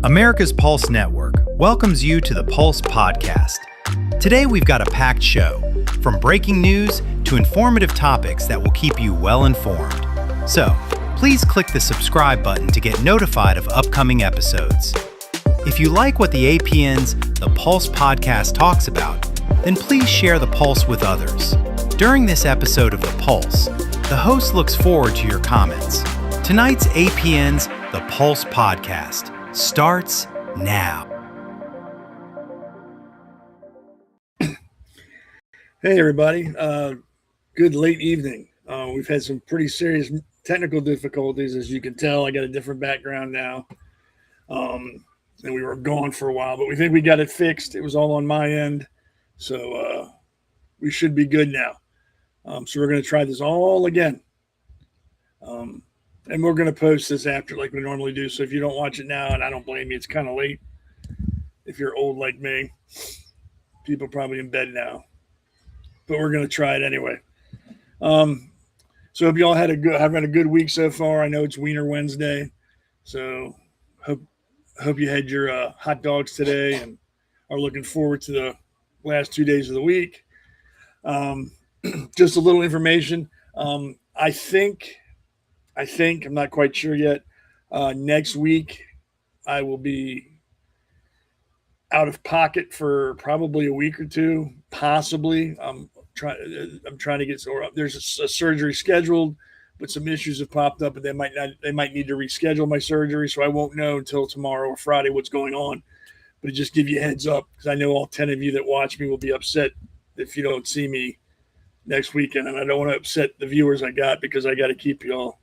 America's Pulse Network welcomes you to the Pulse Podcast. Today we've got a packed show, from breaking news to informative topics that will keep you well informed. So, please click the subscribe button to get notified of upcoming episodes. If you like what the APN's The Pulse Podcast talks about, then please share the Pulse with others. During this episode of The Pulse, the host looks forward to your comments. Tonight's APN's The Pulse Podcast starts now. Hey everybody, good late evening. We've had some pretty serious technical difficulties, as you can tell. I got a different background now, and we were gone for a while, but we think we got it fixed. It was all on my end, so we should be good now. So we're going to try this all again, and we're going to post this after like we normally do. So if you don't watch it now, and I don't blame you, it's kind of late. If you're old like me, people probably in bed now. But we're going to try it anyway. So hope you all having a good week so far. I know it's Wiener Wednesday, so hope you had your hot dogs today and are looking forward to the last 2 days of the week. Just a little information. I think I'm not quite sure yet. Next week I will be out of pocket for probably a week or two, possibly. I'm trying to get, or there's a surgery scheduled, but some issues have popped up, and they might need to reschedule my surgery. So I won't know until tomorrow or Friday what's going on. But just give you a heads up, because I know all 10 of you that watch me will be upset if you don't see me next weekend, and I don't want to upset the viewers I got, because I got to keep you all.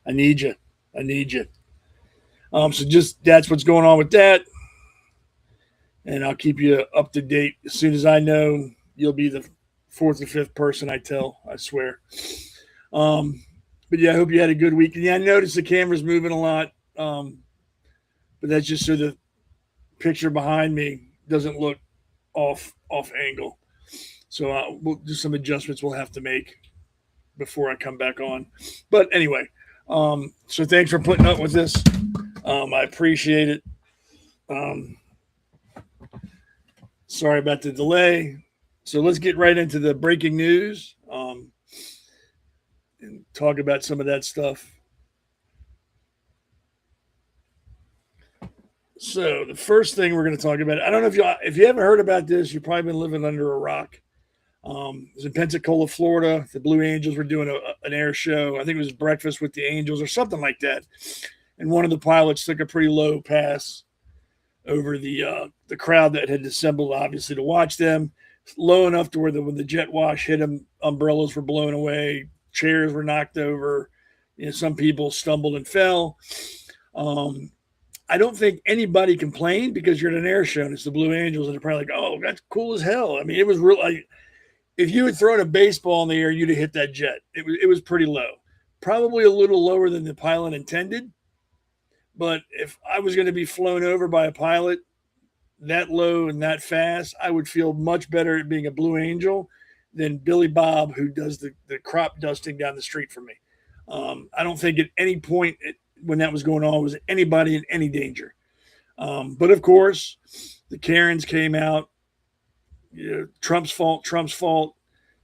I need you. So just that's what's going on with that, and I'll keep you up to date. As soon as I know, you'll be the fourth or fifth person I tell, I swear. But yeah, I hope you had a good week. And yeah, I noticed the camera's moving a lot, but that's just so the picture behind me doesn't look off angle. So we'll do some adjustments we'll have to make before I come back on. But anyway, so thanks for putting up with this. I appreciate it. Sorry about the delay. So let's get right into the breaking news and talk about some of that stuff. So the first thing we're going to talk about, I don't know if you haven't heard about this, you've probably been living under a rock. It was in Pensacola, Florida. The Blue Angels were doing an air show. I think it was Breakfast with the Angels or something like that. And one of the pilots took a pretty low pass over the crowd that had assembled, obviously, to watch them. Low enough to where when the jet wash hit them, umbrellas were blown away, chairs were knocked over. Some people stumbled and fell. I don't think anybody complained, because you're at an air show and it's the Blue Angels, and they're probably like, "Oh, that's cool as hell." I mean, it was real. Like, if you had thrown a baseball in the air, you'd have hit that jet. It was pretty low, probably a little lower than the pilot intended. But if I was going to be flown over by a pilot that low and that fast, I would feel much better at being a Blue Angel than Billy Bob, who does the crop dusting down the street for me. I don't think at any point when that was going on was anybody in any danger. But of course, the Karens came out. Trump's fault.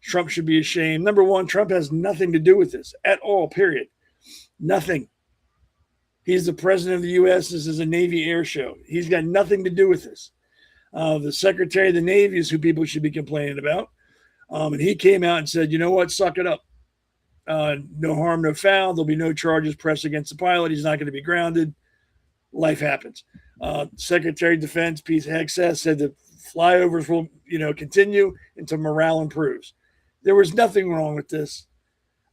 Trump should be ashamed. Number one, Trump has nothing to do with this at all, period. Nothing. He's the president of the U.S. This is a Navy air show. He's got nothing to do with this. The Secretary of the Navy is who people should be complaining about. And he came out and said, you know what, suck it up. No harm, no foul. There'll be no charges pressed against the pilot. He's not going to be grounded. Life happens. Secretary of Defense Pete Hegseth said the flyovers will, continue until morale improves. There was nothing wrong with this.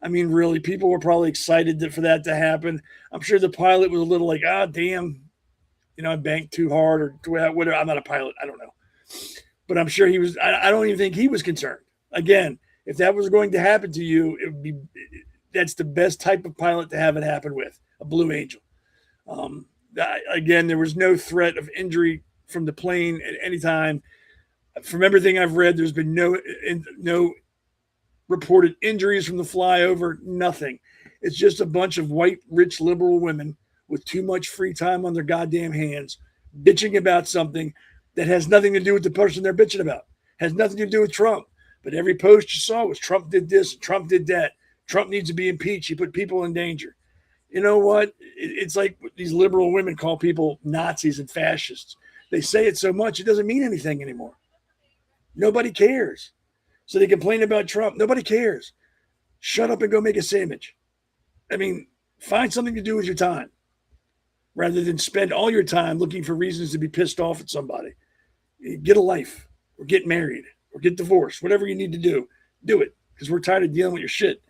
I mean, really, people were probably excited for that to happen. I'm sure the pilot was a little like, damn, I banked too hard or whatever. I'm not a pilot. I don't know. But I'm sure he was. I don't even think he was concerned. Again, if that was going to happen to you, that's the best type of pilot to have it happen with, a Blue Angel. Again, there was no threat of injury from the plane at any time. From everything I've read, there's been no reported injuries from the flyover, nothing. It's just a bunch of white, rich, liberal women with too much free time on their goddamn hands bitching about something that has nothing to do with the person they're bitching about, has nothing to do with Trump. But every post you saw was Trump did this, Trump did that. Trump needs to be impeached. He put people in danger. You know what? It's like these liberal women call people Nazis and fascists. They say it so much, it doesn't mean anything anymore. Nobody cares. So they complain about Trump. Nobody cares. Shut up and go make a sandwich. I mean, find something to do with your time rather than spend all your time looking for reasons to be pissed off at somebody. Get a life or get married or get divorced, whatever you need to do it because we're tired of dealing with your shit.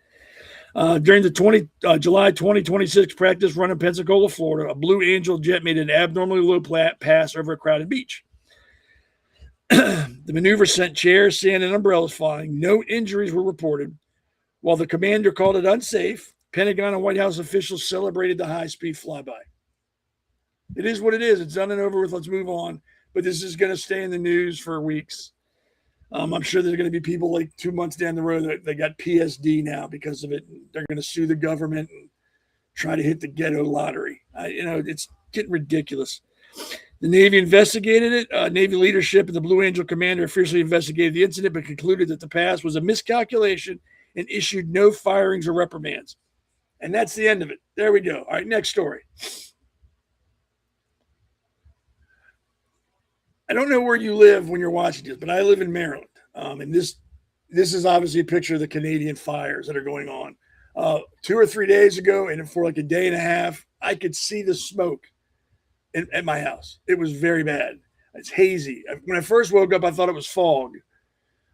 During the July 2026 practice run in Pensacola, Florida, a Blue Angel jet made an abnormally low pass over a crowded beach. The maneuver sent chairs, sand, and umbrellas flying. No injuries were reported. While the commander called it unsafe, Pentagon and White House officials celebrated the high-speed flyby. It is what it is. It's done and over with. Let's move on. But this is going to stay in the news for weeks. I'm sure there's going to be people like 2 months down the road that they got PSD now because of it. They're going to sue the government and try to hit the ghetto lottery. It's getting ridiculous. The Navy investigated it. Navy leadership and the Blue Angel commander officially investigated the incident, but concluded that the pass was a miscalculation and issued no firings or reprimands. And that's the end of it. There we go. All right, next story. I don't know where you live when you're watching this, but I live in Maryland. And this is obviously a picture of the Canadian fires that are going on. 2 or 3 days ago, and for like a day and a half, I could see the smoke at my house. It was very bad. It's hazy. When I first woke up, I thought it was fog.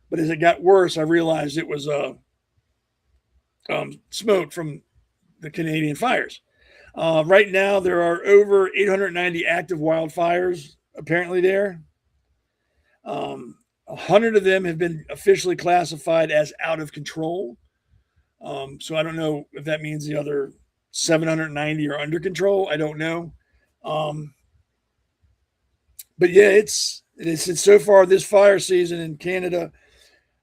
But as it got worse, I realized it was smoke from the Canadian fires. Right now, there are over 890 active wildfires apparently there. 100 of them have been officially classified as out of control. So I don't know if that means the other 790 are under control. I don't know. But yeah, it's so far this fire season in Canada,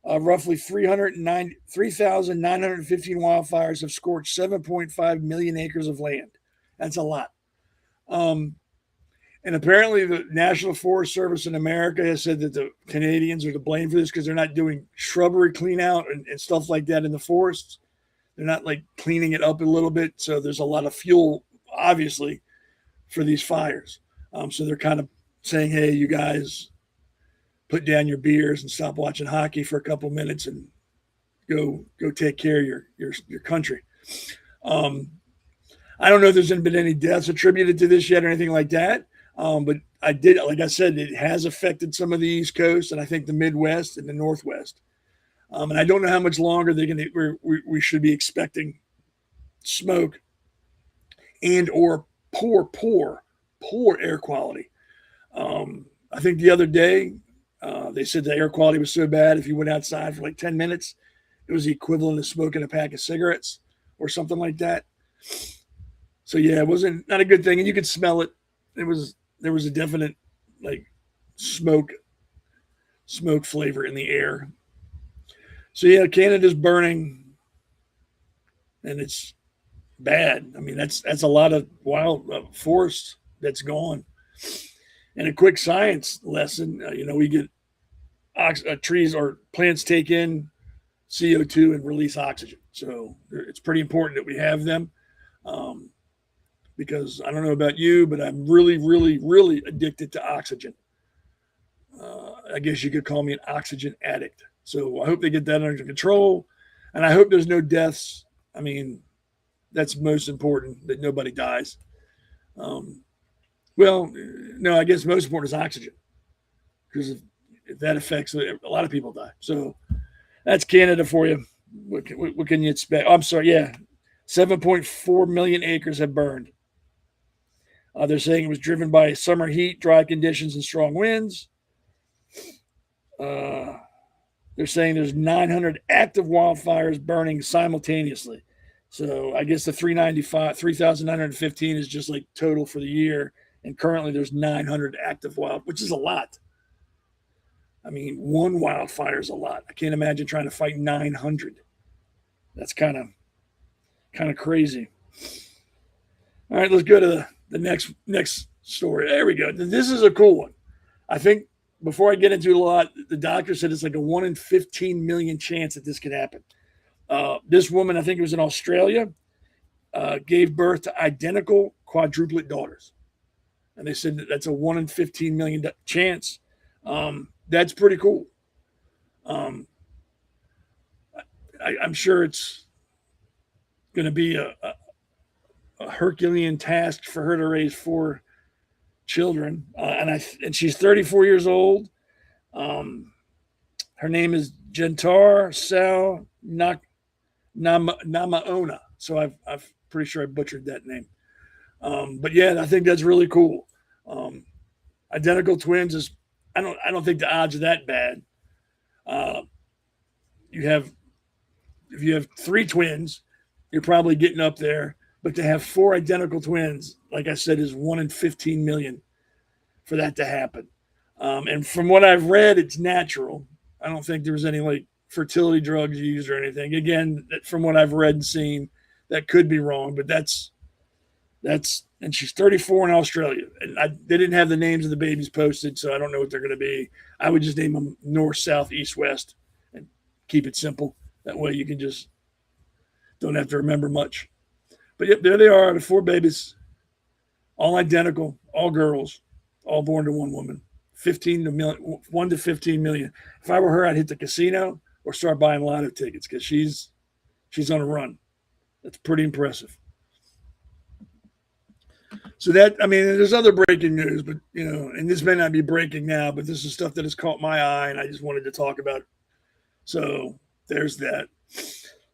roughly 3,915 wildfires have scorched 7.5 million acres of land. That's a lot. And apparently the National Forest Service in America has said that the Canadians are to blame for this because they're not doing shrubbery clean out and stuff like that in the forests. They're not like cleaning it up a little bit. So there's a lot of fuel, obviously, for these fires. So they're kind of saying, hey, you guys put down your beers and stop watching hockey for a couple minutes and go take care of your country. I don't know if there's been any deaths attributed to this yet or anything like that. But like I said, it has affected some of the East Coast and I think the Midwest and the Northwest. And I don't know how much longer we should be expecting smoke and or poor air quality. I think the other day they said the air quality was so bad if you went outside for like 10 minutes, it was the equivalent of smoking a pack of cigarettes or something like that. So yeah, it wasn't not a good thing, and you could smell it. There was a definite like smoke flavor in the air. So yeah, Canada's burning, and it's bad. I mean, that's a lot of wild forest that's gone. And a quick science lesson, we get trees or plants take in CO2 and release oxygen. So it's pretty important that we have them. Because I don't know about you, but I'm really, really, really addicted to oxygen. I guess you could call me an oxygen addict. So I hope they get that under control. And I hope there's no deaths. I mean, that's most important, that nobody dies. Well, no, I guess most important is oxygen. Because if that affects it, a lot of people die. So that's Canada for you. What can you expect? Oh, I'm sorry, yeah. 7.4 million acres have burned. They're saying it was driven by summer heat, dry conditions, and strong winds. They're saying there's 900 active wildfires burning simultaneously. So I guess the 3,915 is just like total for the year. And currently there's 900 active which is a lot. I mean, one wildfire is a lot. I can't imagine trying to fight 900. That's kind of crazy. All right, let's go to the next story. There we go. This is a cool one. I think before I get into it a lot, the doctor said it's like a 1 in 15 million chance that this could happen. This woman, I think it was in Australia, gave birth to identical quadruplet daughters. And they said that's a 1 in 15 million chance. That's pretty cool. I'm sure it's going to be a Herculean task for her to raise 4 children. And she's 34 years old. Her name is Gentar Sal Namaona. So I'm pretty sure I butchered that name. But yeah, I think that's really cool. Identical twins is, I don't think the odds are that bad. If you have 3 twins, you're probably getting up there. But to have 4 identical twins, like I said, is 1 in 15 million for that to happen. And from what I've read, it's natural. I don't think there was any like fertility drugs used or anything. Again, from what I've read and seen, that could be wrong, but that's and she's 34 in Australia. And they didn't have the names of the babies posted, so I don't know what they're going to be. I would just name them north, south, east, west, and keep it simple. That way you can just don't have to remember much. But yep, there they are, the 4 babies, all identical, all girls, all born to one woman. 1 to 15 million. If I were her, I'd hit the casino or start buying lotto tickets because she's on a run. That's pretty impressive. So there's other breaking news, but and this may not be breaking now, but this is stuff that has caught my eye, and I just wanted to talk about. So there's that.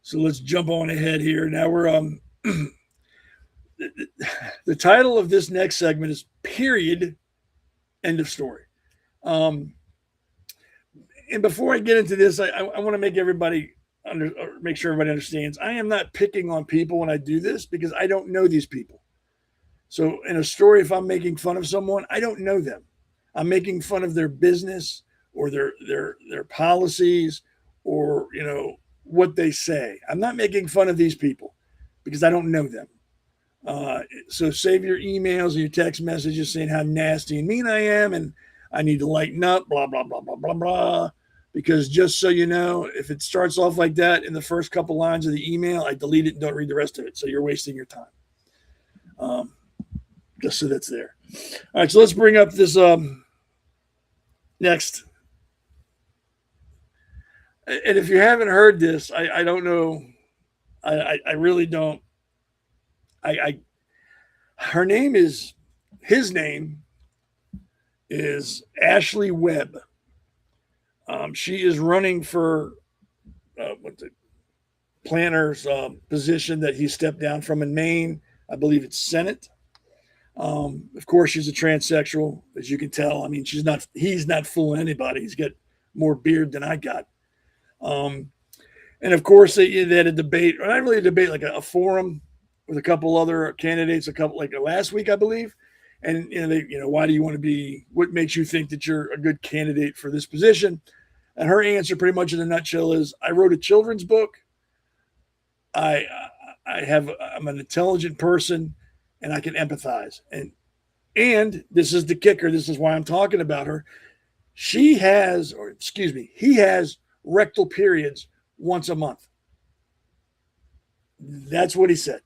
So let's jump on ahead here. Now we're the title of this next segment is period. End of story. And before I get into this, I want to make make sure everybody understands. I am not picking on people when I do this because I don't know these people. So in a story, if I'm making fun of someone, I don't know them. I'm making fun of their business or their policies or what they say. I'm not making fun of these people because I don't know them. So save your emails and your text messages saying how nasty and mean I am and I need to lighten up, blah, blah, blah, blah, blah, blah. Because just so you know, if it starts off like that in the first couple lines of the email, I delete it and don't read the rest of it. So you're wasting your time. Just so that's there. All right, so let's bring up this next. And if you haven't heard this, I don't know. I really don't. His name is Ashley Webb. She is running for the planner's position that he stepped down from in Maine. I believe it's Senate. Of course, she's a transsexual, as you can tell. I mean, he's not fooling anybody. He's got more beard than I got. And of course, they had a debate, or not really a debate, like a forum with a couple other candidates, like last week, I believe. And, why do you want to be, what makes you think that you're a good candidate for this position? And her answer pretty much in a nutshell is, I wrote a children's book. I'm an intelligent person and I can empathize. And this is the kicker. This is why I'm talking about her. He has rectal periods once a month. That's what he said.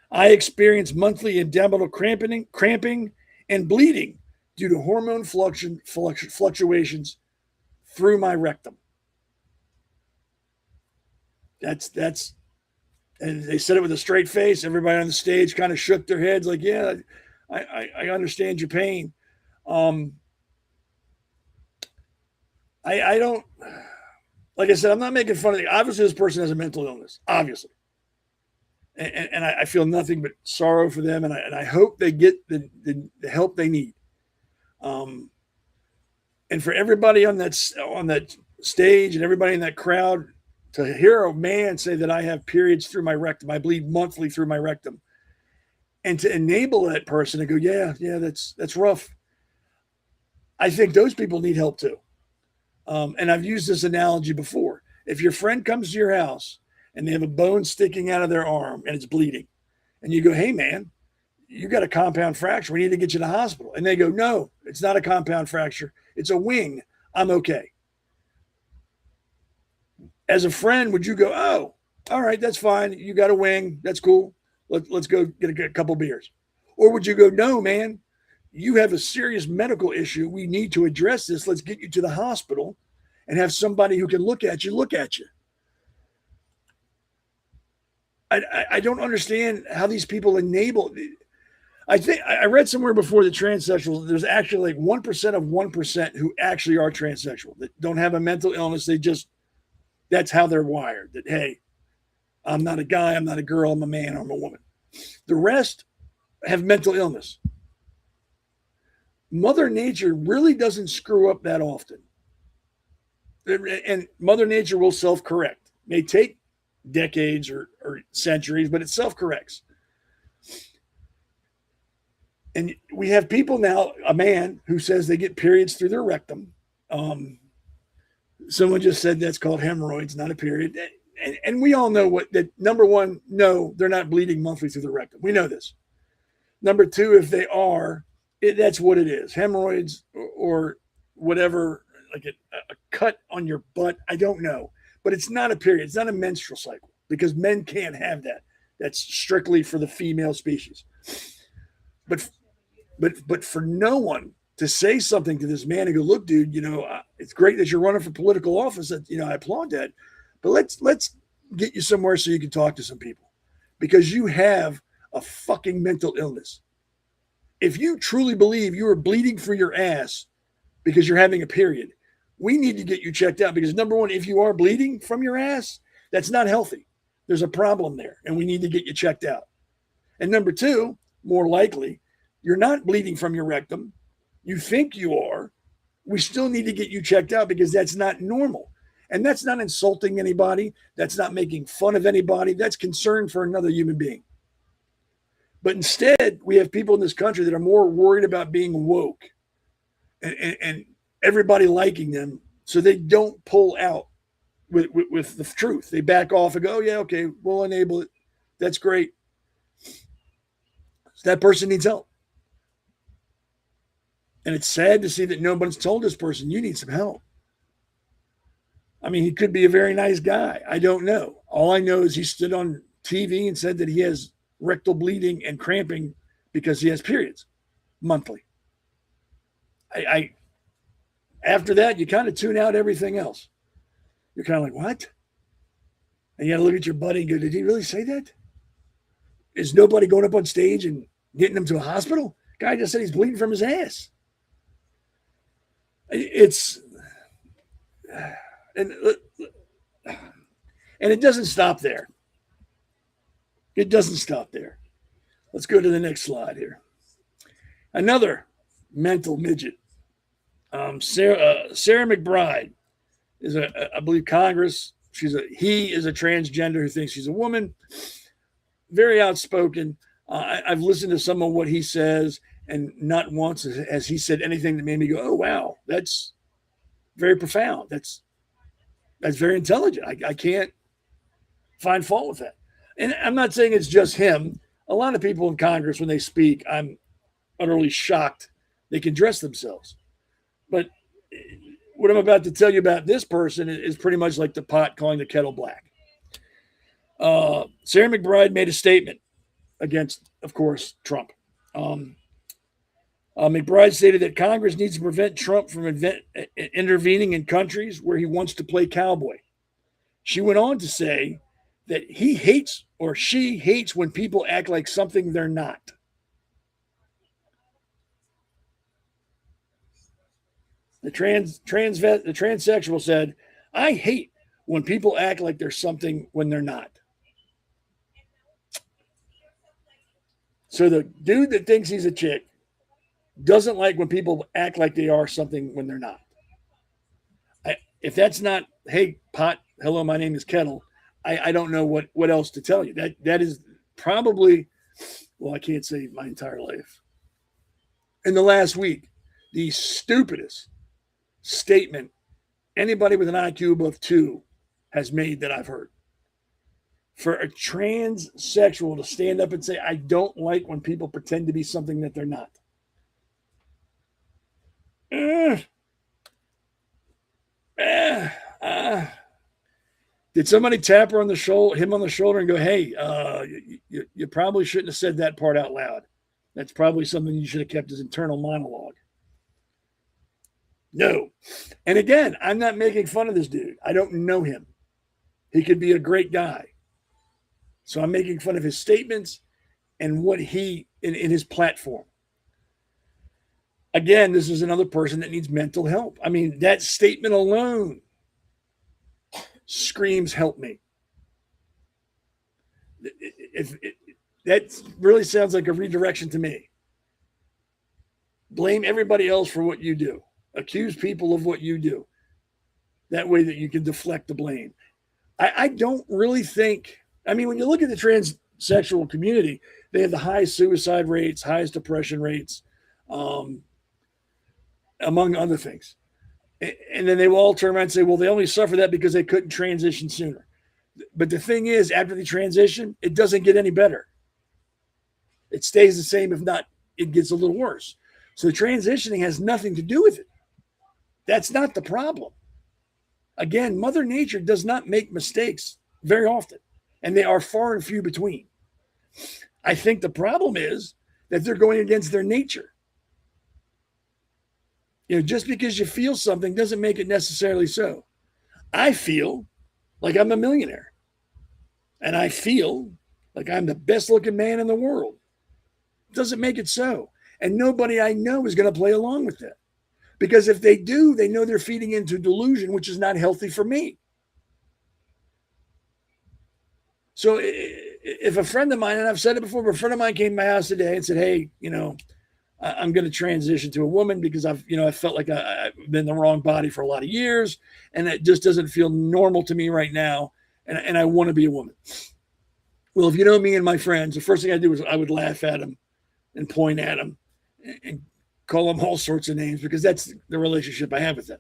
I experience monthly abdominal cramping and bleeding due to hormone fluctuations through my rectum. That's, and they said it with a straight face. Everybody on the stage kind of shook their heads like, yeah, I understand your pain. I don't, like I said, I'm not making fun of it. Obviously, this person has a mental illness, obviously. And I feel nothing but sorrow for them. And I hope they get the help they need. And for everybody on that stage and everybody in that crowd to hear a man say that I have periods through my rectum, I bleed monthly through my rectum, and to enable that person to go, yeah, that's rough. I think those people need help too. And I've used this analogy before. If your friend comes to your house and they have a bone sticking out of their arm and it's bleeding, and you go, hey man, you got a compound fracture. We need to get you to the hospital. And they go, no, it's not a compound fracture. It's a wing. I'm okay. As a friend, would you go, oh, all right, that's fine. You got a wing. That's cool. Let's go get a couple beers. Or would you go, no, man, you have a serious medical issue. We need to address this. Let's get you to the hospital and have somebody who can look at you. I don't understand how these people enable. I think I read somewhere before that transsexuals, there's actually like 1% of 1% who actually are transsexual, that don't have a mental illness. That's how they're wired. That, hey, I'm not a guy, I'm not a girl, I'm a man, I'm a woman. The rest have mental illness. Mother Nature really doesn't screw up that often. And Mother Nature will self-correct. It may take decades or centuries, but it self-corrects. And we have people now, a man who says they get periods through their rectum. Someone just said that's called hemorrhoids, not a period. And we all know that number one, no, they're not bleeding monthly through the rectum. We know this. Number two, if they are, that's what it is. Hemorrhoids or whatever, like a cut on your butt. I don't know. But it's not a period. It's not a menstrual cycle because men can't have that. That's strictly for the female species. But for no one to say something to this man and go, look, dude, it's great that you're running for political office. That, I applaud that. But let's get you somewhere so you can talk to some people because you have a fucking mental illness. If you truly believe you are bleeding for your ass because you're having a period, we need to get you checked out because number one, if you are bleeding from your ass, that's not healthy. There's a problem there and we need to get you checked out. And number two, more likely, you're not bleeding from your rectum. You think you are. We still need to get you checked out because that's not normal. And that's not insulting anybody. That's not making fun of anybody. That's concern for another human being. But instead, we have people in this country that are more worried about being woke and everybody liking them so they don't pull out with the truth. They back off and go, oh, yeah, okay, we'll enable it. That's great. So that person needs help. And it's sad to see that nobody's told this person, you need some help. I mean, he could be a very nice guy. I don't know. All I know is he stood on TV and said that he has rectal bleeding and cramping because he has periods monthly. I after that, you kind of tune out everything else. You're kind of like, what? And you got to look at your buddy and go, did he really say that? Is nobody going up on stage and getting him to a hospital? Guy just said he's bleeding from his ass. And it doesn't stop there. It doesn't stop there. Let's go to the next slide here. Another mental midget. Sarah McBride is I believe Congress. He is a transgender who thinks she's a woman. Very outspoken. I've listened to some of what he says, and not once has he said anything that made me go, "Oh wow, that's very profound. That's very intelligent." I can't find fault with that. And I'm not saying it's just him. A lot of people in Congress, when they speak, I'm utterly shocked they can dress themselves. But what I'm about to tell you about this person is pretty much like the pot calling the kettle black. Sarah McBride made a statement against, of course, Trump. McBride stated that Congress needs to prevent Trump from intervening in countries where he wants to play cowboy. She went on to say that he hates or she hates when people act like something they're not. The transsexual said, I hate when people act like they're something when they're not. So the dude that thinks he's a chick doesn't like when people act like they are something when they're not. If that's not, hey, pot, hello, my name is Kettle, I don't know what else to tell you. That is probably, well, I can't say my entire life. In the last week, the stupidest statement anybody with an IQ above 2 has made that I've heard. for a transsexual to stand up and say, I don't like when people pretend to be something that they're not. Did somebody tap her on the shoulder, him on the shoulder, and go, "Hey, you probably shouldn't have said that part out loud. That's probably something you should have kept as internal monologue." No. And again, I'm not making fun of this dude. I don't know him. He could be a great guy. So I'm making fun of his statements and what he in his platform. Again, this is another person that needs mental help. I mean, that statement alone screams, help me. That really sounds like a redirection to me. Blame everybody else for what you do. Accuse people of what you do. That way that you can deflect the blame. I don't really think, I mean, when you look at the transsexual community, they have the highest suicide rates, highest depression rates, among other things. And then they will all turn around and say, well, they only suffer that because they couldn't transition sooner. But the thing is, after they transition, it doesn't get any better. It stays the same. If not, it gets a little worse. So transitioning has nothing to do with it. That's not the problem. Again, Mother Nature does not make mistakes very often, and they are far and few between. I think the problem is that they're going against their nature. You know, just because you feel something doesn't make it necessarily so. I feel like I'm a millionaire, and I feel like I'm the best looking man in the world. Doesn't make it so. And nobody I know is going to play along with that. Because if they do, they know they're feeding into delusion, which is not healthy for me. So if a friend of mine, and I've said it before, but a friend of mine came to my house today and said, hey, you know, I'm going to transition to a woman because I felt like I've been in the wrong body for a lot of years, and it just doesn't feel normal to me right now, and I want to be a woman. Well, if you know me and my friends, the first thing I do is I would laugh at them and point at them and call them all sorts of names because that's the relationship I have with them.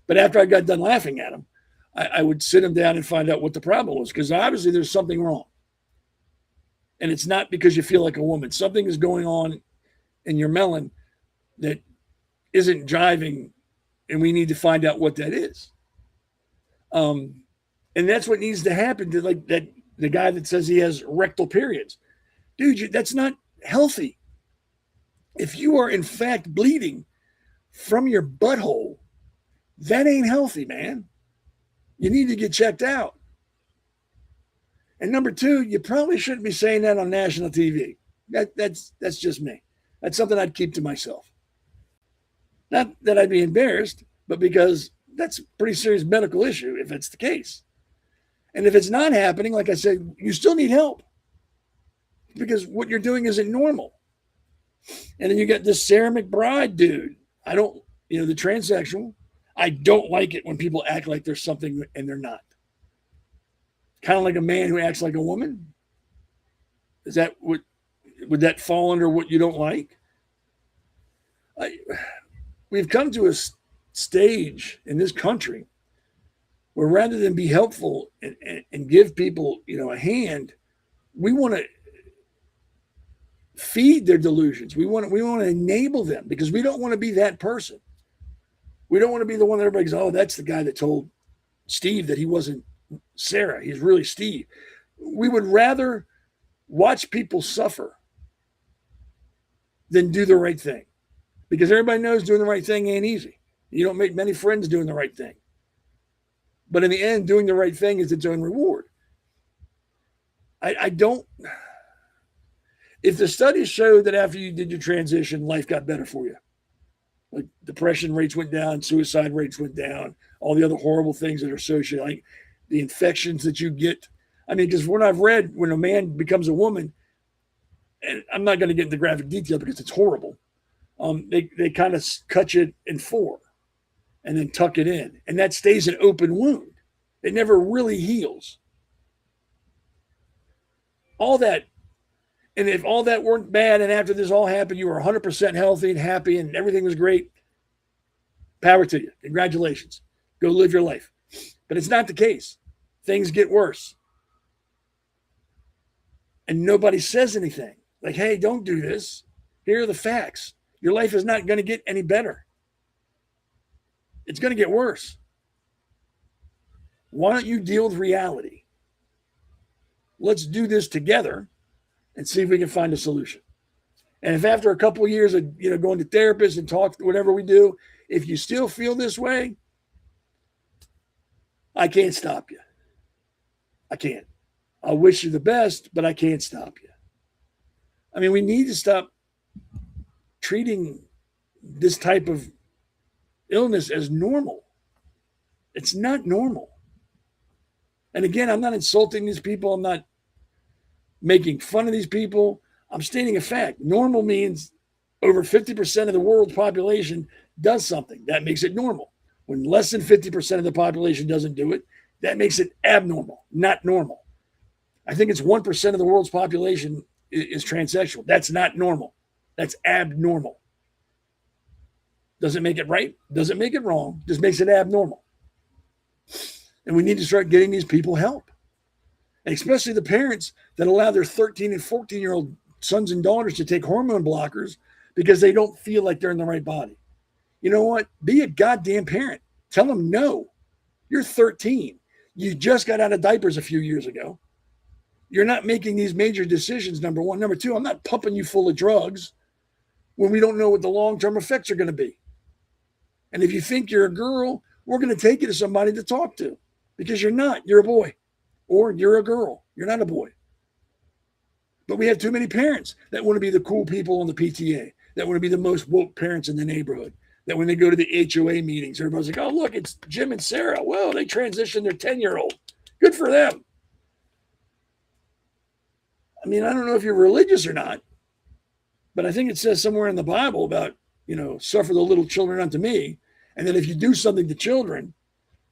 But after I got done laughing at them, I would sit them down and find out what the problem was, because obviously there's something wrong. And it's not because you feel like a woman. Something is going on in your melon that isn't jiving, and we need to find out what that is. And that's what needs to happen to, like, that the guy that says he has rectal periods. Dude, that's not healthy. If you are in fact bleeding from your butthole, that ain't healthy, man. You need to get checked out. And number two, you probably shouldn't be saying that on national TV. That's just me. That's something I'd keep to myself. Not that I'd be embarrassed, but because that's a pretty serious medical issue if it's the case. And if it's not happening, like I said, you still need help, because what you're doing isn't normal. And then you got this Sarah McBride dude. The transsexual, I don't like it when people act like there's something and they're not. Kind of like a man who acts like a woman. Is that what, would that fall under what you don't like? We've come to a stage in this country where rather than be helpful and give people, a hand, we want to feed their delusions. We want to enable them, because we don't want to be that person. We don't want to be the one that everybody goes, oh, that's the guy that told Steve that he wasn't Sarah. He's really Steve. We would rather watch people suffer than do the right thing, because everybody knows doing the right thing ain't easy. You don't make many friends doing the right thing. But in the end, doing the right thing is its own reward. If the studies showed that after you did your transition, life got better for you, like depression rates went down, suicide rates went down, all the other horrible things that are associated, like the infections that you get. I mean, because what I've read, when a man becomes a woman, and I'm not going to get into graphic detail because it's horrible, they kind of cut you in four and then tuck it in. And that stays an open wound. It never really heals. All that. And if all that weren't bad, and after this all happened, you were 100% healthy and happy and everything was great, power to you. Congratulations. Go live your life. But it's not the case. Things get worse. and nobody says anything. Like, hey, don't do this. Here are the facts. Your life is not going to get any better. It's going to get worse. Why don't you deal with reality? Let's do this together and see if we can find a solution. And if after a couple of years of going to therapists and talk, whatever we do, if you still feel this way, I can't stop you. I can't. I wish you the best, but I can't stop you. I mean, we need to stop treating this type of illness as normal. It's not normal. And again, I'm not insulting these people. I'm not making fun of these people. I'm stating a fact. Normal means over 50% of the world's population does something. That makes it normal. When less than 50% of the population doesn't do it, that makes it abnormal, not normal. I think it's 1% of the world's population is transsexual. That's not normal. That's abnormal. Doesn't make it right. Doesn't make it wrong. Just makes it abnormal. And we need to start getting these people help. And especially the parents that allow their 13 and 14-year-old sons and daughters to take hormone blockers because they don't feel like they're in the right body. You know what? Be a goddamn parent. Tell them no. You're 13. You just got out of diapers a few years ago. You're not making these major decisions, number one. Number two, I'm not pumping you full of drugs when we don't know what the long-term effects are going to be. And if you think you're a girl, we're going to take you to somebody to talk to because you're not. You're a boy or you're a girl. You're not a boy. But we have too many parents that want to be the cool people on the PTA, that want to be the most woke parents in the neighborhood, that when they go to the HOA meetings, everybody's like, oh, look, it's Jim and Sarah. Well, they transitioned their 10-year-old. Good for them. I mean, I don't know if you're religious or not, but I think it says somewhere in the Bible about, suffer the little children unto me. And then if you do something to children,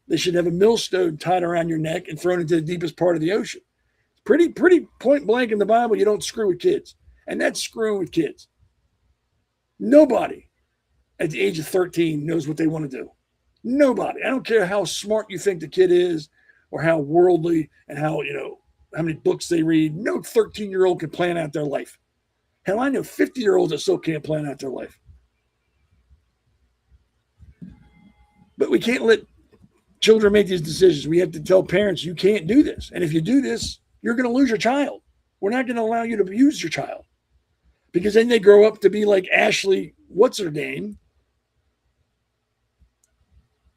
they should have a millstone tied around your neck and thrown into the deepest part of the ocean. Pretty point blank in the Bible, you don't screw with kids. And that's screwing with kids. Nobody at the age of 13 knows what they want to do. Nobody. I don't care how smart you think the kid is or how worldly and how many books they read. No 13-year-old can plan out their life. Hell, I know 50-year-olds that still can't plan out their life. But we can't let children make these decisions. We have to tell parents, you can't do this. And if you do this, you're going to lose your child. We're not going to allow you to abuse your child. Because then they grow up to be like Ashley, what's her name?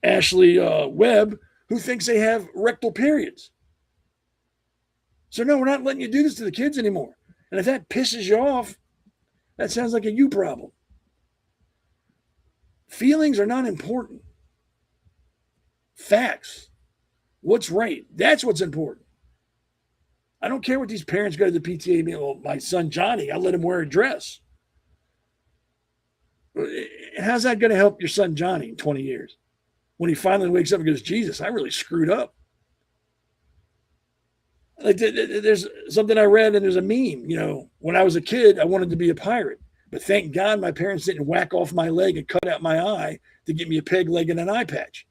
Ashley Webb, who thinks they have rectal periods. So no, we're not letting you do this to the kids anymore. And if that pisses you off, that sounds like a you problem. Feelings are not important. Facts. What's right? That's what's important. I don't care what these parents go to the PTA and be, well, my son Johnny, I let him wear a dress. How's that going to help your son Johnny in 20 years? When he finally wakes up and goes, Jesus, I really screwed up. Like there's something I read and there's a meme, when I was a kid, I wanted to be a pirate, but thank God my parents didn't whack off my leg and cut out my eye to get me a peg leg and an eye patch.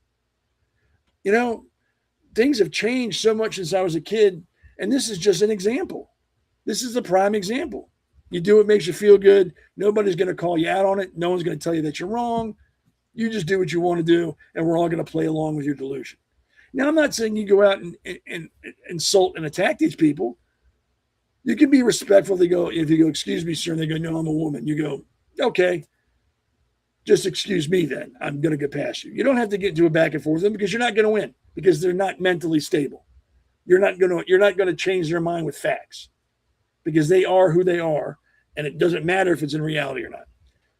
Things have changed so much since I was a kid. And this is just an example. This is a prime example. You do what makes you feel good. Nobody's going to call you out on it. No one's going to tell you that you're wrong. You just do what you want to do, and we're all going to play along with your delusion. Now, I'm not saying you go out and insult and attack these people. You can be respectful. If you go, excuse me, sir, and they go, no, I'm a woman. You go, okay, just excuse me then. I'm going to get past you. You don't have to get into a back and forth with them because you're not going to win because they're not mentally stable. You're not going to change their mind with facts because they are who they are, and it doesn't matter if it's in reality or not.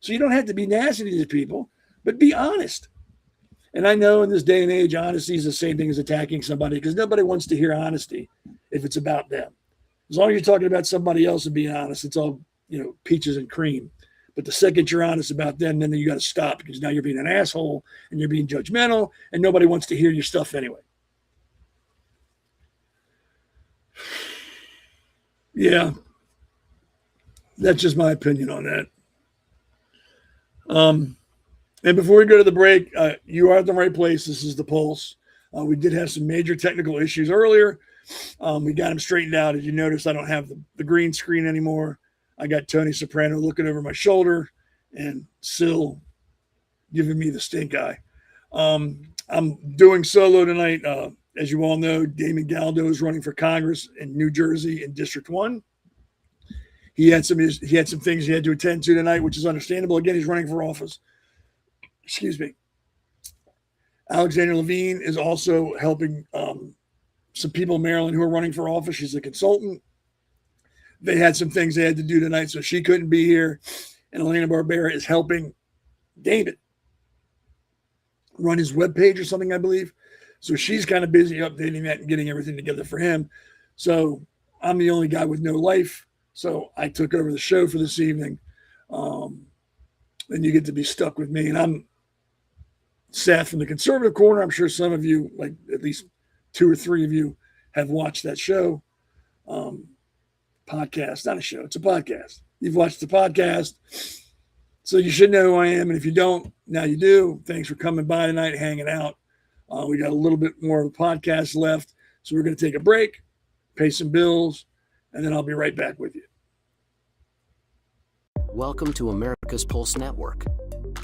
So you don't have to be nasty to these people, but be honest. And I know in this day and age, honesty is the same thing as attacking somebody because nobody wants to hear honesty if it's about them. As long as you're talking about somebody else and being honest, it's all, peaches and cream. But the second you're honest about them, then you got to stop because now you're being an asshole and you're being judgmental and nobody wants to hear your stuff anyway. Yeah, that's just my opinion on that. And before we go to the break, you are at the right place. This is the Pulse. We did have some major technical issues earlier, We got him straightened out. As you notice, I don't have the green screen anymore. I got Tony Soprano looking over my shoulder and Syl giving me the stink eye. I'm doing solo tonight. As you all know, Damon Galdo is running for Congress in New Jersey in District 1. He had some things he had to attend to tonight, which is understandable. Again, he's running for office. Excuse me. Alexandra Levine is also helping some people in Maryland who are running for office. She's a consultant. They had some things they had to do tonight, so she couldn't be here. And Elena Barbera is helping David run his webpage or something, I believe. So she's kind of busy updating that and getting everything together for him. So I'm the only guy with no life. So I took over the show for this evening. And you get to be stuck with me. And I'm Seth from the conservative corner. I'm sure some of you, like at least 2 or 3 of you, have watched that show. Podcast, not a show. It's a podcast. You've watched the podcast. So you should know who I am. And if you don't, now you do. Thanks for coming by tonight, hanging out. We got a little bit more of the podcast left. So we're going to take a break, pay some bills, and then I'll be right back with you. Welcome to America's Pulse Network.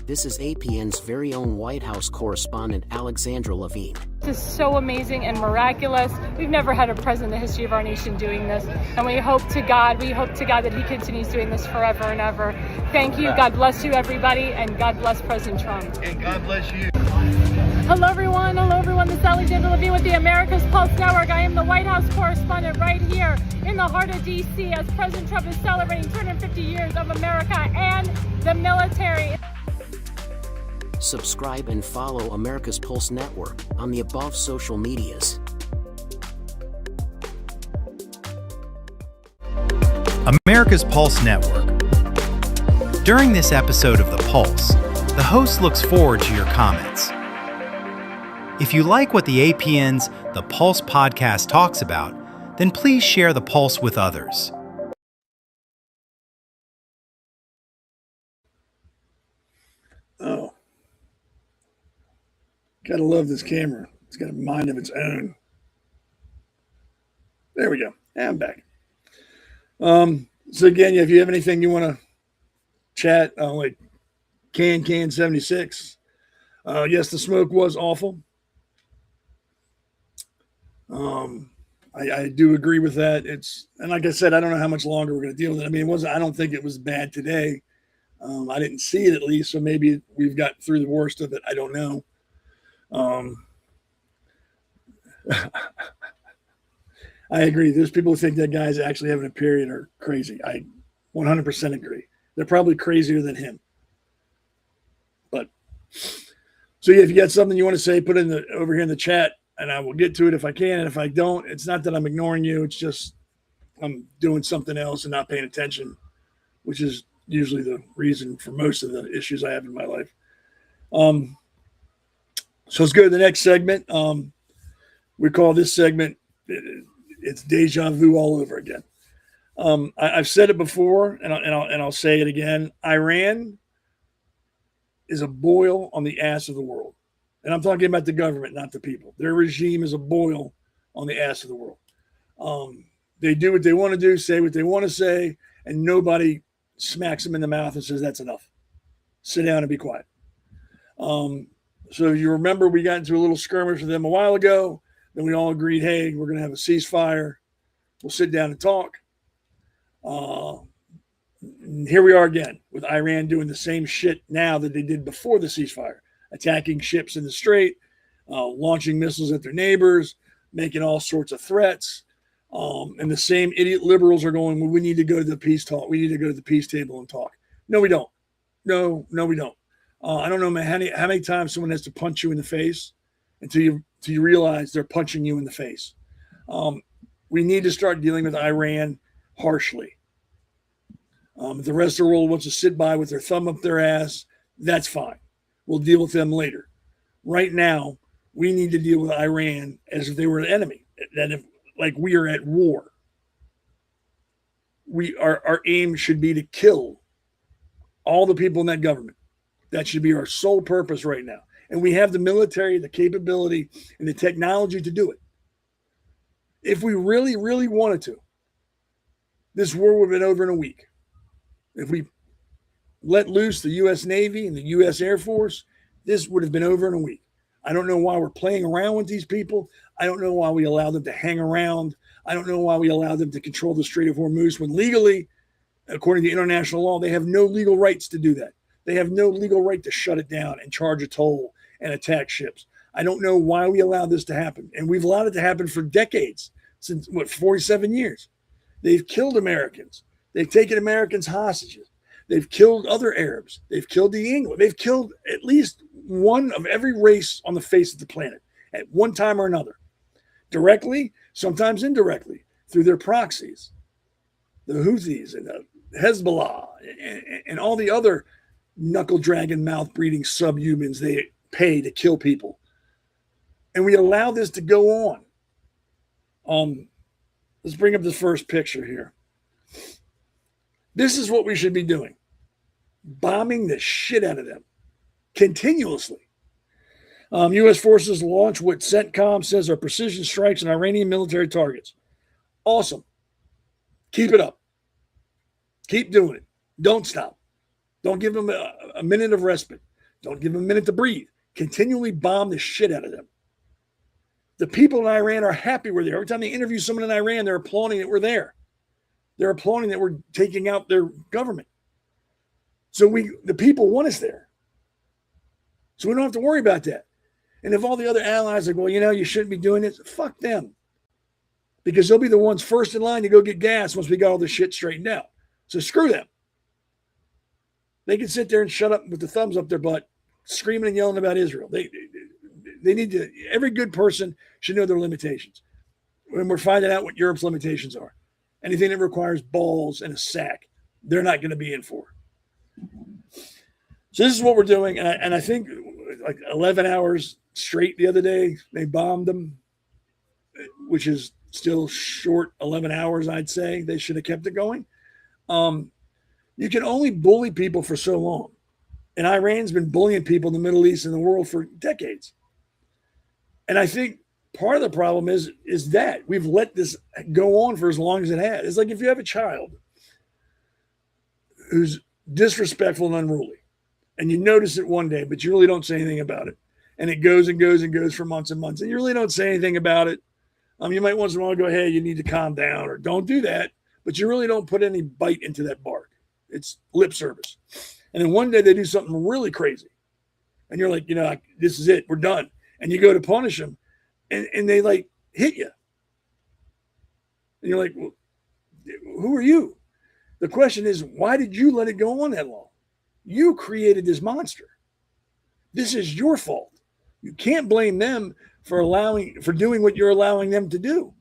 This is APN's very own White House correspondent, Alexandra Levine. This is so amazing and miraculous. We've never had a president in the history of our nation doing this. And we hope to God that he continues doing this forever and ever. Thank you. God bless you, everybody. And God bless President Trump. And God bless you. Hello, everyone. This is Alexandra Levine with the America's Pulse Network. I am the White House correspondent right here in the heart of D.C. as President Trump is celebrating 250 years of America and the military. Subscribe and follow America's Pulse Network on the above social medias. America's Pulse Network. During this episode of The Pulse, the host looks forward to your comments. If you like what the APN's The Pulse podcast talks about, then please share The Pulse with others. Oh. Gotta love this camera. It's got a mind of its own. There we go. And I'm back. So again, if you have anything you want to chat, like Can 76. Yes, the smoke was awful. I do agree with that. And like I said, I don't know how much longer we're going to deal with it. I mean, I don't think it was bad today. I didn't see it at least, so maybe we've got through the worst of it. I don't know. I agree. There's people who think that guy's actually having a period are crazy. I 100% agree. They're probably crazier than him. But so yeah, if you got something you want to say, put it over here in the chat, and I will get to it if I can. And if I don't, it's not that I'm ignoring you. It's just I'm doing something else and not paying attention, which is usually the reason for most of the issues I have in my life. So let's go to the next segment. We call this segment, it's déjà vu all over again. I've said it before, and I'll say it again. Iran is a boil on the ass of the world. And I'm talking about the government, not the people. Their regime is a boil on the ass of the world. They do what they want to do, say what they want to say, and nobody smacks them in the mouth and says, that's enough. Sit down and be quiet. So you remember we got into a little skirmish with them a while ago. Then we all agreed, hey, we're going to have a ceasefire. We'll sit down and talk. Here we are again with Iran doing the same shit now that they did before the ceasefire. Attacking ships in the Strait, launching missiles at their neighbors, making all sorts of threats. And the same idiot liberals are going, well, we need to go to the peace talk. We need to go to the peace table and talk. No, we don't. No, we don't. I don't know how many times someone has to punch you in the face until you realize they're punching you in the face. We need to start dealing with Iran harshly. If the rest of the world wants to sit by with their thumb up their ass, that's fine. We'll deal with them later. Right now, we need to deal with Iran as if they were an enemy, like we are at war. Our aim should be to kill all the people in that government. That should be our sole purpose right now. And we have the military, the capability, and the technology to do it. If we really, really wanted to, this war would have been over in a week. If we let loose the U.S. Navy and the U.S. Air Force, this would have been over in a week. I don't know why we're playing around with these people. I don't know why we allow them to hang around. I don't know why we allow them to control the Strait of Hormuz when legally, according to international law, they have no legal rights to do that. They have no legal right to shut it down and charge a toll and attack ships. I don't know why we allow this to happen. And we've allowed it to happen for decades, since, 47 years. They've killed Americans. They've taken Americans hostages. They've killed other Arabs. They've killed the English. They've killed at least one of every race on the face of the planet at one time or another. Directly, sometimes indirectly, through their proxies. The Houthis and the Hezbollah and all the other knuckle-dragging, mouth-breathing subhumans they pay to kill people. And we allow this to go on. Let's bring up this first picture here. This is what we should be doing. Bombing the shit out of them continuously. U.S. forces launch what CENTCOM says are precision strikes on Iranian military targets. Awesome. Keep it up. Keep doing it. Don't stop. Don't give them a minute of respite. Don't give them a minute to breathe. Continually bomb the shit out of them. The people in Iran are happy we're there. Every time they interview someone in Iran, they're applauding that we're there. They're applauding that we're taking out their government. So the people want us there. So we don't have to worry about that. And if all the other allies are going, you shouldn't be doing this, fuck them. Because they'll be the ones first in line to go get gas once we got all this shit straightened out. So screw them. They can sit there and shut up with the thumbs up their butt, screaming and yelling about Israel. They need to, every good person should know their limitations. And we're finding out what Europe's limitations are. Anything that requires balls and a sack, they're not going to be in for. So this is what we're doing. And I think like 11 hours straight the other day, they bombed them, which is still short 11 hours, I'd say. They should have kept it going. You can only bully people for so long. And Iran's been bullying people in the Middle East and the world for decades. And I think part of the problem is that we've let this go on for as long as it has. It's like if you have a child who's disrespectful and unruly, and you notice it one day, but you really don't say anything about it. And it goes and goes and goes for months and months, and you really don't say anything about it. You might once in a while go, hey, you need to calm down, or don't do that. But you really don't put any bite into that bark. It's lip service. And then one day they do something really crazy. And you're like, this is it. We're done. And you go to punish them, and they like hit you. And you're like, well, who are you? The question is, why did you let it go on that long? You created this monster. This is your fault. You can't blame them for doing what you're allowing them to do.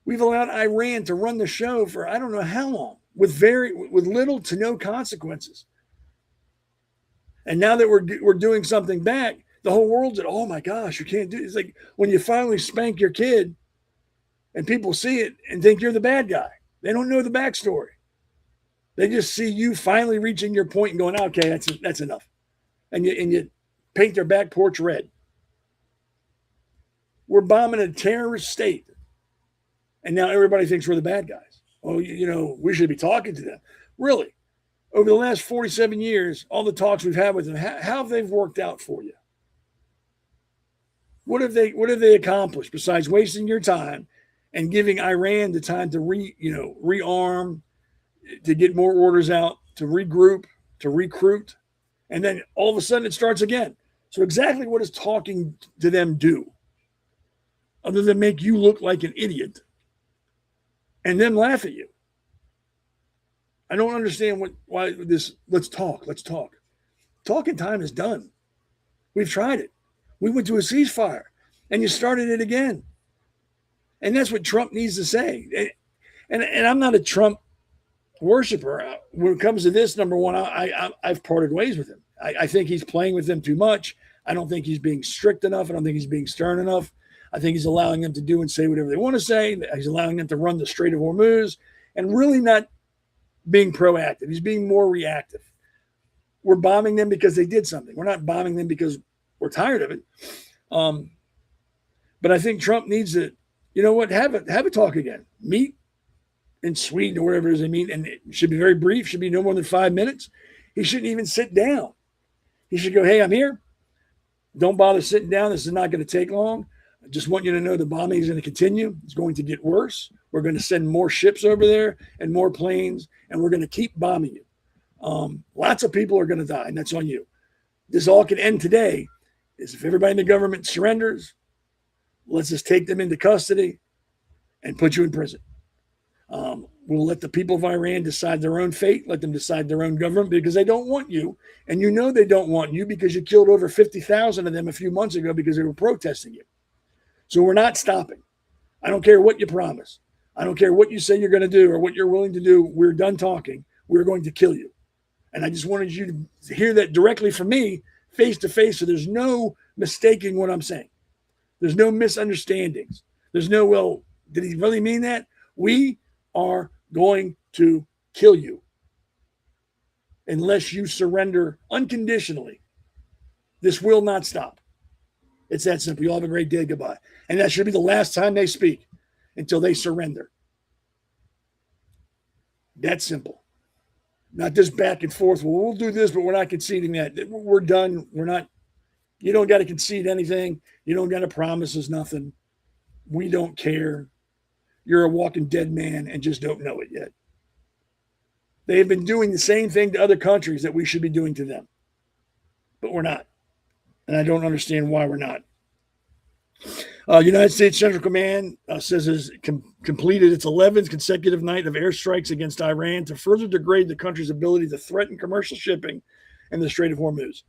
We've allowed Iran to run the show for I don't know how long, with little to no consequences. And now that we're doing something back, the whole world's at, oh my gosh, you can't do it. It's like when you finally spank your kid and people see it and think you're the bad guy. They don't know the backstory. They just see you finally reaching your point and going, okay, that's enough. And you paint their back porch red. We're bombing a terrorist state. And now everybody thinks we're the bad guys. Oh, we should be talking to them. Really? Over the last 47 years, all the talks we've had with them, how have they worked out for you? What have they accomplished besides wasting your time and giving Iran the time to rearm, to get more orders out, to regroup, to recruit, and then all of a sudden it starts again. So exactly what does talking to them do? Other than make you look like an idiot and then laugh at you. I don't understand why this, let's talk. Talking time is done. We've tried it. We went to a ceasefire and you started it again. And that's what Trump needs to say. And I'm not a Trump worshiper. When it comes to this, number one, I've parted ways with him. I think he's playing with them too much. I don't think he's being strict enough. I don't think he's being stern enough. I think he's allowing them to do and say whatever they want to say. He's allowing them to run the Strait of Hormuz and really not being proactive. He's being more reactive. We're bombing them because they did something. We're not bombing them because we're tired of it. But I think Trump needs to You know what? Have a talk again. Meet in Sweden or wherever it is they meet, and it should be very brief. Should be no more than 5 minutes. He shouldn't even sit down. He should go, "Hey, I'm here. Don't bother sitting down. This is not going to take long. I just want you to know the bombing is going to continue. It's going to get worse. We're going to send more ships over there and more planes, and we're going to keep bombing you. Lots of people are going to die, and that's on you. This all can end today is if everybody in the government surrenders, let's just take them into custody and put you in prison. We'll let the people of Iran decide their own fate, let them decide their own government because they don't want you. And you know they don't want you because you killed over 50,000 of them a few months ago because they were protesting you. So we're not stopping. I don't care what you promise. I don't care what you say you're going to do or what you're willing to do. We're done talking. We're going to kill you. And I just wanted you to hear that directly from me, face to face, so there's no mistaking what I'm saying. There's no misunderstandings. There's no, well, did he really mean that? We are going to kill you unless you surrender unconditionally. This will not stop. It's that simple. You all have a great day. Goodbye. And that should be the last time they speak until they surrender. That simple. Not this back and forth. Well, we'll do this, but we're not conceding that. We're done. We're not. You don't got to concede anything. You don't got to promise us nothing. We don't care. You're a walking dead man and just don't know it yet. They have been doing the same thing to other countries that we should be doing to them. But we're not. And I don't understand why we're not. United States Central Command says has completed its 11th consecutive night of airstrikes against Iran to further degrade the country's ability to threaten commercial shipping in the Strait of Hormuz.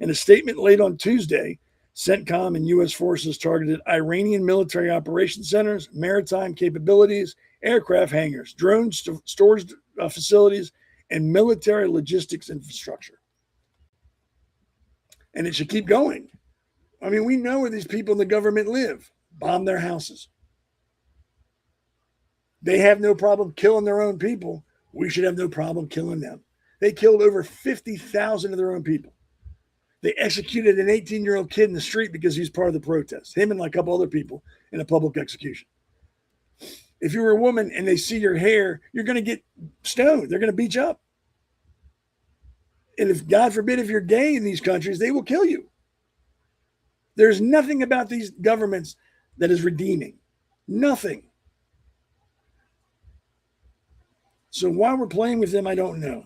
In a statement late on Tuesday, CENTCOM and U.S. forces targeted Iranian military operations centers, maritime capabilities, aircraft hangars, drone storage facilities, and military logistics infrastructure. And it should keep going. I mean, we know where these people in the government live. Bomb their houses. They have no problem killing their own people. We should have no problem killing them. They killed over 50,000 of their own people. They executed an 18-year-old kid in the street because he's part of the protest. Him and like a couple other people in a public execution. If you're a woman and they see your hair, you're going to get stoned. They're going to beat you up. And if, God forbid, if you're gay in these countries, they will kill you. There's nothing about these governments that is redeeming. Nothing. So why we're playing with them, I don't know.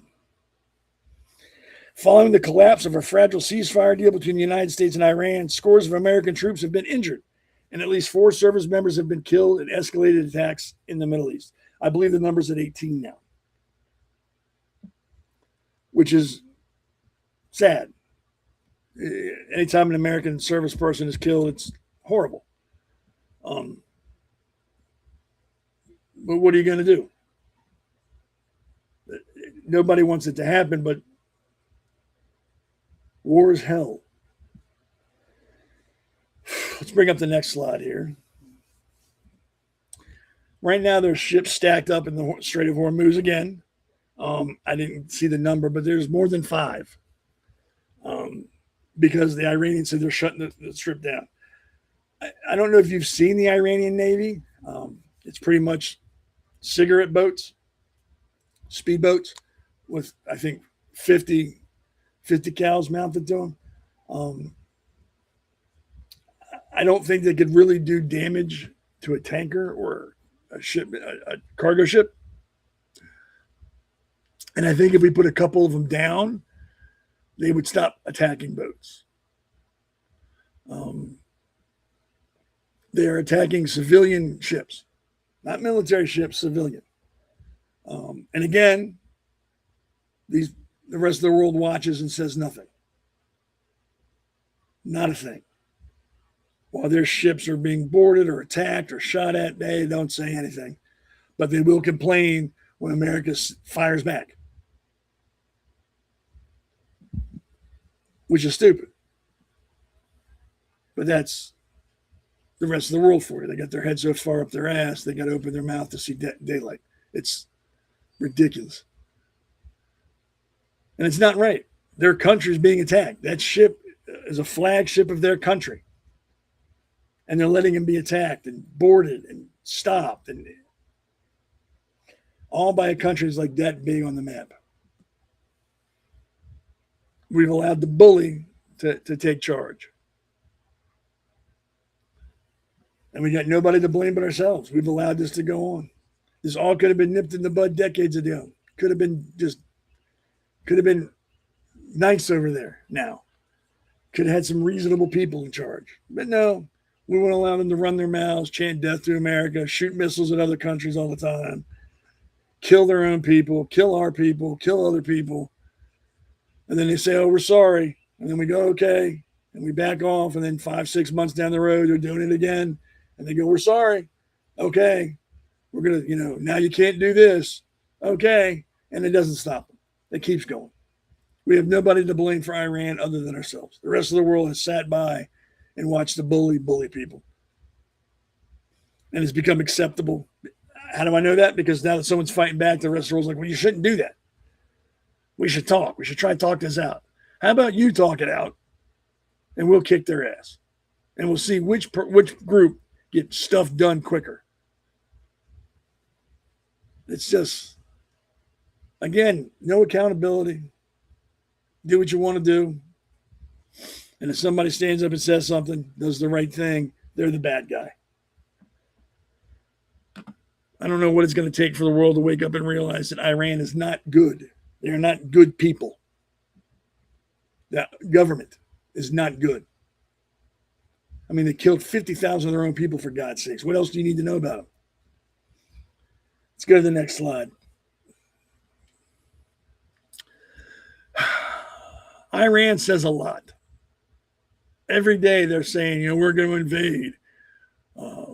Following the collapse of a fragile ceasefire deal between the United States and Iran, scores of American troops have been injured, and at least 4 service members have been killed in escalated attacks in the Middle East. I believe the number's at 18 now, which is sad. Anytime an American service person is killed, it's horrible. But what are you going to do? Nobody wants it to happen, but war is hell. Let's bring up the next slide here. Right now, there's ships stacked up in the Strait of Hormuz again. I didn't see the number, but there's more than 5. Because the Iranians said they're shutting the strip down. I don't know if you've seen the Iranian Navy. It's pretty much cigarette boats, speedboats with, I think, 50 cows mounted to them. I don't think they could really do damage to a tanker or a ship, a cargo ship. And I think if we put a couple of them down, they would stop attacking boats. They're attacking civilian ships, not military ships, civilian. And again, the rest of the world watches and says nothing. Not a thing. While their ships are being boarded or attacked or shot at, they don't say anything. But they will complain when America fires back. Which is stupid. But that's the rest of the world for you. They got their head so far up their ass, they got to open their mouth to see daylight. It's ridiculous. And it's not right. Their country's being attacked. That ship is a flagship of their country. And they're letting them be attacked and boarded and stopped, and all by a country that's like that big on the map. We've allowed the bully to take charge. And we got nobody to blame but ourselves. We've allowed this to go on. This all could have been nipped in the bud decades ago. Could have been nice over there now. Could have had some reasonable people in charge. But no, we won't allow them to run their mouths, chant death to America, shoot missiles at other countries all the time, kill their own people, kill our people, kill other people. And then they say, oh, we're sorry. And then we go, okay. And we back off. And then 5-6 months down the road, they're doing it again. And they go, we're sorry. Okay. We're going to, now you can't do this. Okay. And it doesn't stop them. It keeps going. We have nobody to blame for Iran other than ourselves. The rest of the world has sat by and watched the bully people. And it's become acceptable. How do I know that? Because now that someone's fighting back, the rest of the world's like, well, you shouldn't do that. We should talk. We should try to talk this out. How about you talk it out, and we'll kick their ass, and we'll see which group gets stuff done quicker. It's just, again, no accountability. Do what you want to do, and if somebody stands up and says something, does the right thing, they're the bad guy. I don't know what it's going to take for the world to wake up and realize that Iran is not good. They're not good people. The government is not good. I mean, they killed 50,000 of their own people, for God's sakes. What else do you need to know about them? Let's go to the next slide. Iran says a lot. Every day they're saying, we're going to invade.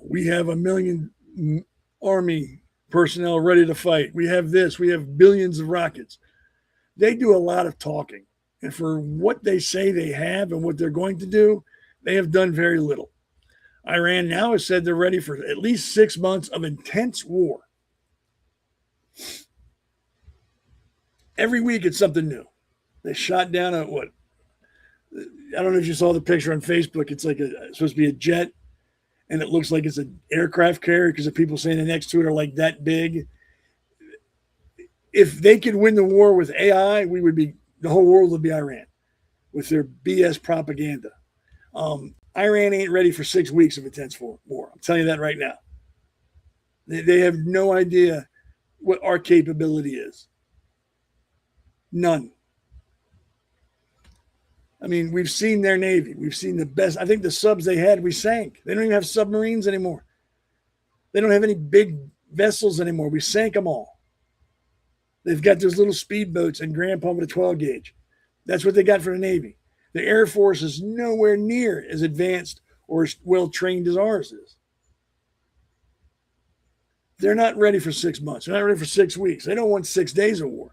We have 1 million army personnel ready to fight. We have this. We have billions of rockets. They do a lot of talking. And for what they say they have and what they're going to do, they have done very little. Iran now has said they're ready for at least 6 months of intense war. Every week it's something new. They shot down I don't know if you saw the picture on Facebook. It's like it's supposed to be a jet, and it looks like it's an aircraft carrier because the people standing next to it are like that big. If they could win the war with AI, the whole world would be Iran with their BS propaganda. Iran ain't ready for 6 weeks of intense war. I'm telling you that right now. They have no idea what our capability is. None. I mean, we've seen their Navy. We've seen the best. I think the subs they had, we sank. They don't even have submarines anymore. They don't have any big vessels anymore. We sank them all. They've got those little speedboats and grandpa with a 12 gauge. That's what they got for the Navy. The Air Force is nowhere near as advanced or as well trained as ours is. They're not ready for 6 months. They're not ready for 6 weeks. They don't want 6 days of war.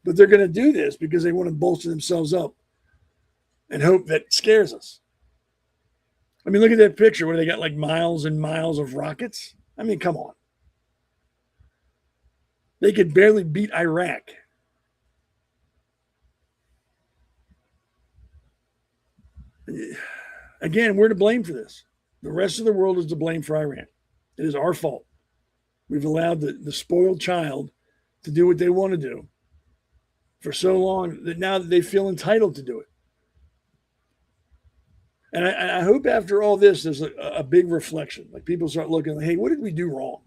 But they're going to do this because they want to bolster themselves up and hope that scares us. I mean, look at that picture where they got like miles and miles of rockets. I mean, come on. They could barely beat Iraq. Again, we're to blame for this. The rest of the world is to blame for Iran. It is our fault. We've allowed the spoiled child to do what they want to do for so long that now they feel entitled to do it. And I hope after all this, there's a big reflection. Like people start looking like, hey, what did we do wrong?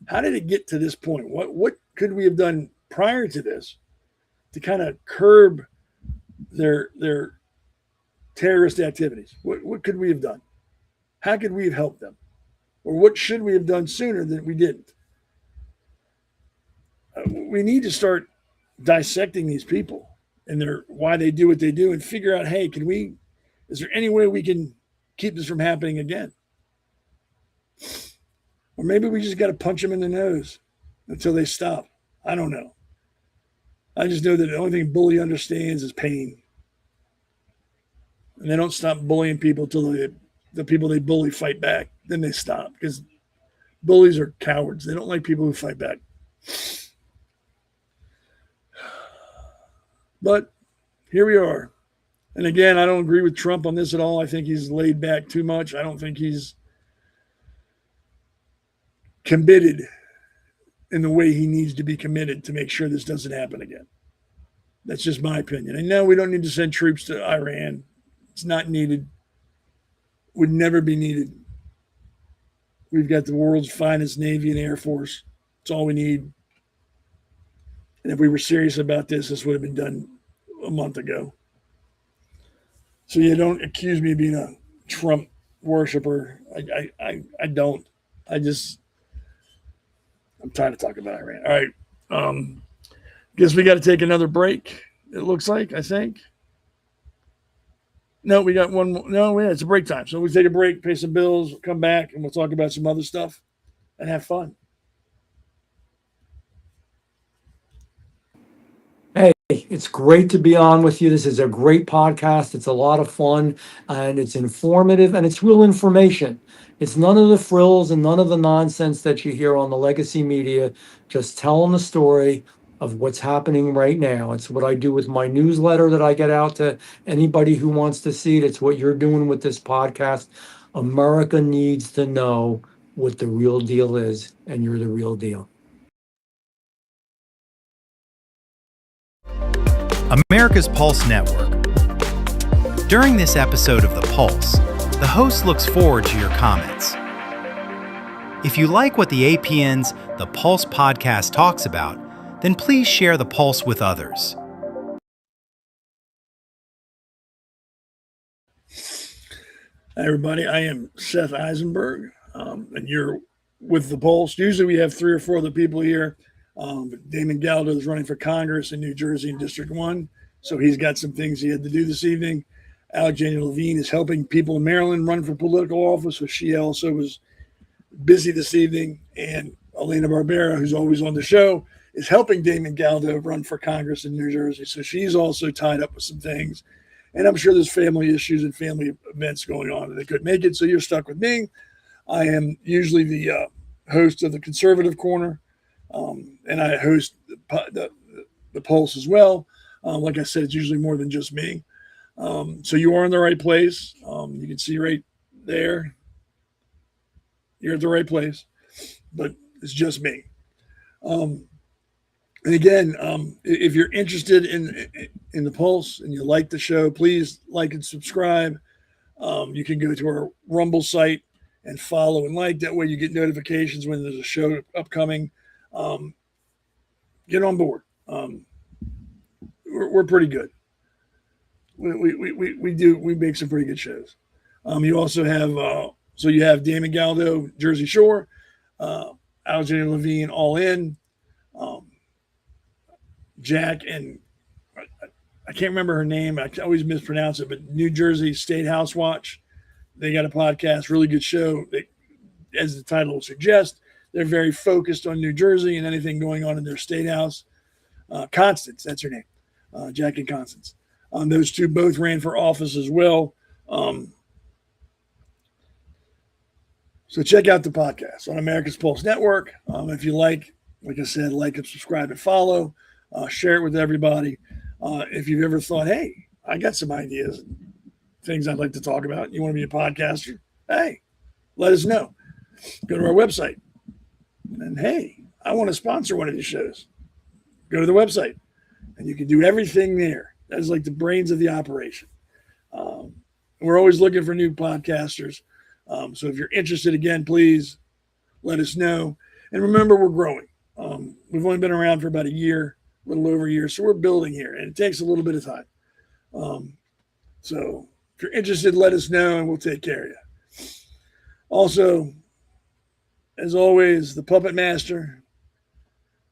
How did it get to this point? What could we have done prior to this to kind of curb their terrorist activities? What could we have done? How could we have helped them? Or what should we have done sooner than we didn't? We need to start dissecting these people and why they do what they do and figure out, hey, is there any way we can keep this from happening again? Or maybe we just got to punch them in the nose until they stop. I don't know. I just know that the only thing bully understands is pain. And they don't stop bullying people until the people they bully fight back. Then they stop because bullies are cowards. They don't like people who fight back. But here we are. And again, I don't agree with Trump on this at all. I think he's laid back too much. I don't think he's committed in the way he needs to be committed to make sure this doesn't happen again. That's just my opinion. And no, we don't need to send troops to Iran. It's not needed. Would never be needed. We've got the world's finest Navy and Air Force. It's all we need. And if we were serious about this, this would have been done a month ago. So you don't accuse me of being a Trump worshiper. I don't. I'm tired of talking about Iran. All right. Guess we got to take another break, it looks like, I think. No, we got one more. No, yeah, it's a break time. So we take a break, pay some bills, we'll come back, and we'll talk about some other stuff and have fun. Hey, it's great to be on with you. This is a great podcast. It's a lot of fun and it's informative and it's real information. It's none of the frills and none of the nonsense that you hear on the legacy media, just telling the story of what's happening right now. It's what I do with my newsletter that I get out to anybody who wants to see it. It's what you're doing with this podcast. America needs to know what the real deal is, and you're the real deal. America's Pulse Network. During this episode of The Pulse, the host looks forward to your comments. If you like what the APN's The Pulse podcast talks about, then please share The Pulse with others. Hi, everybody. I am Seth Eisenberg, and you're with The Pulse. Usually we have 3 or 4 other people here. Damon Galdo is running for Congress in New Jersey in District 1, so he's got some things he had to do this evening. Alexandria Levine is helping people in Maryland run for political office, so she also was busy this evening. And Elena Barbera, who's always on the show, is helping Damon Galdo run for Congress in New Jersey, so she's also tied up with some things. And I'm sure there's family issues and family events going on, and they couldn't make it, so you're stuck with me. I am usually the host of the Conservative Corner. And I host the Pulse as well. Like I said, it's usually more than just me. So you are in the right place. You can see right there. You're at the right place, but it's just me. And again, if you're interested in the Pulse and you like the show, please like and subscribe. You can go to our Rumble site and follow and like. That way you get notifications when there's a show upcoming. Get on board. We're pretty good. We make some pretty good shows. You also have so you have Damon Galdo, Jersey Shore, Alexandria Levine, All In, Jack, and I can't remember her name. I always mispronounce it, but New Jersey State House Watch. They got a podcast, really good show. As the title will suggest, they're very focused on New Jersey and anything going on in their state house. Constance, that's her name, Jack and Constance. Those two both ran for office as well. So check out the podcast on America's Pulse Network. If you like I said, like and subscribe and follow. Share it with everybody. If you've ever thought, hey, I got some ideas, things I'd like to talk about, you want to be a podcaster, hey, let us know. Go to our website. And hey, I want to sponsor one of these shows. Go to the website, and you can do everything there. That's like the brains of the operation. We're always looking for new podcasters. So if you're interested, again, please let us know. And remember, we're growing. We've only been around for about a little over a year, so we're building here, and it takes a little bit of time. So if you're interested, let us know, and we'll take care of you. Also, as always, the puppet master,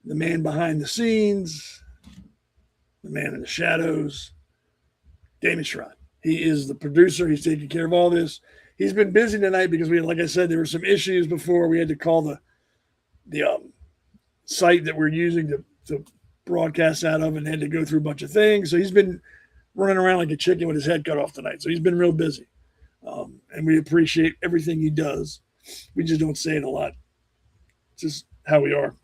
the man behind the scenes, the man in the shadows, Damon Sherrod. He is the producer. He's taking care of all this. He's been busy tonight because like I said, there were some issues before. We had to call the site that we're using to broadcast out of, and had to go through a bunch of things. So he's been running around like a chicken with his head cut off tonight. So he's been real busy. And we appreciate everything he does. We just don't say it a lot. It's just how we are.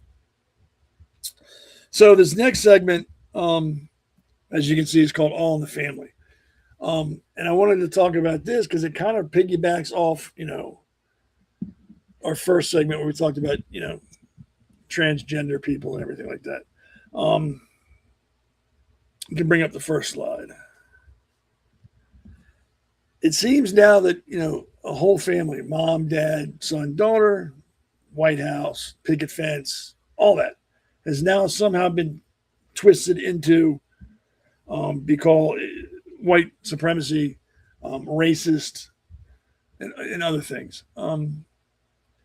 So this next segment, as you can see, is called All in the Family. And I wanted to talk about this because it kind of piggybacks off, our first segment where we talked about, transgender people and everything like that. You can bring up the first slide. It seems now that, a whole family, mom, dad, son, daughter, White House, picket fence, all that has now somehow been twisted into be called white supremacy, racist, and other things. And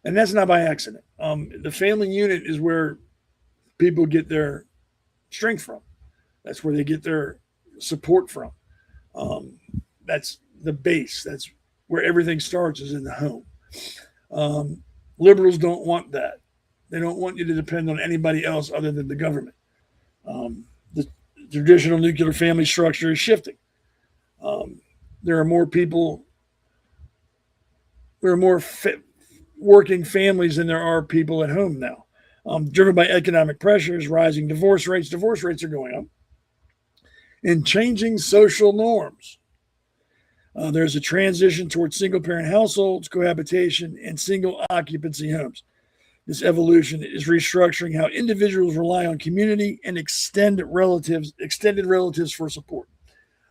that's not by accident. The family unit is where people get their strength from. That's where they get their support from. That's the base. That's where everything starts, is in the home. Liberals don't want that. They don't want you to depend on anybody else other than the government. The traditional nuclear family structure is shifting. There are more people, there are more working families than there are people at home now. Driven by economic pressures, rising divorce rates are going up, and changing social norms. There's a transition towards single-parent households, cohabitation, and single-occupancy homes. This evolution is restructuring how individuals rely on community and extended relatives for support.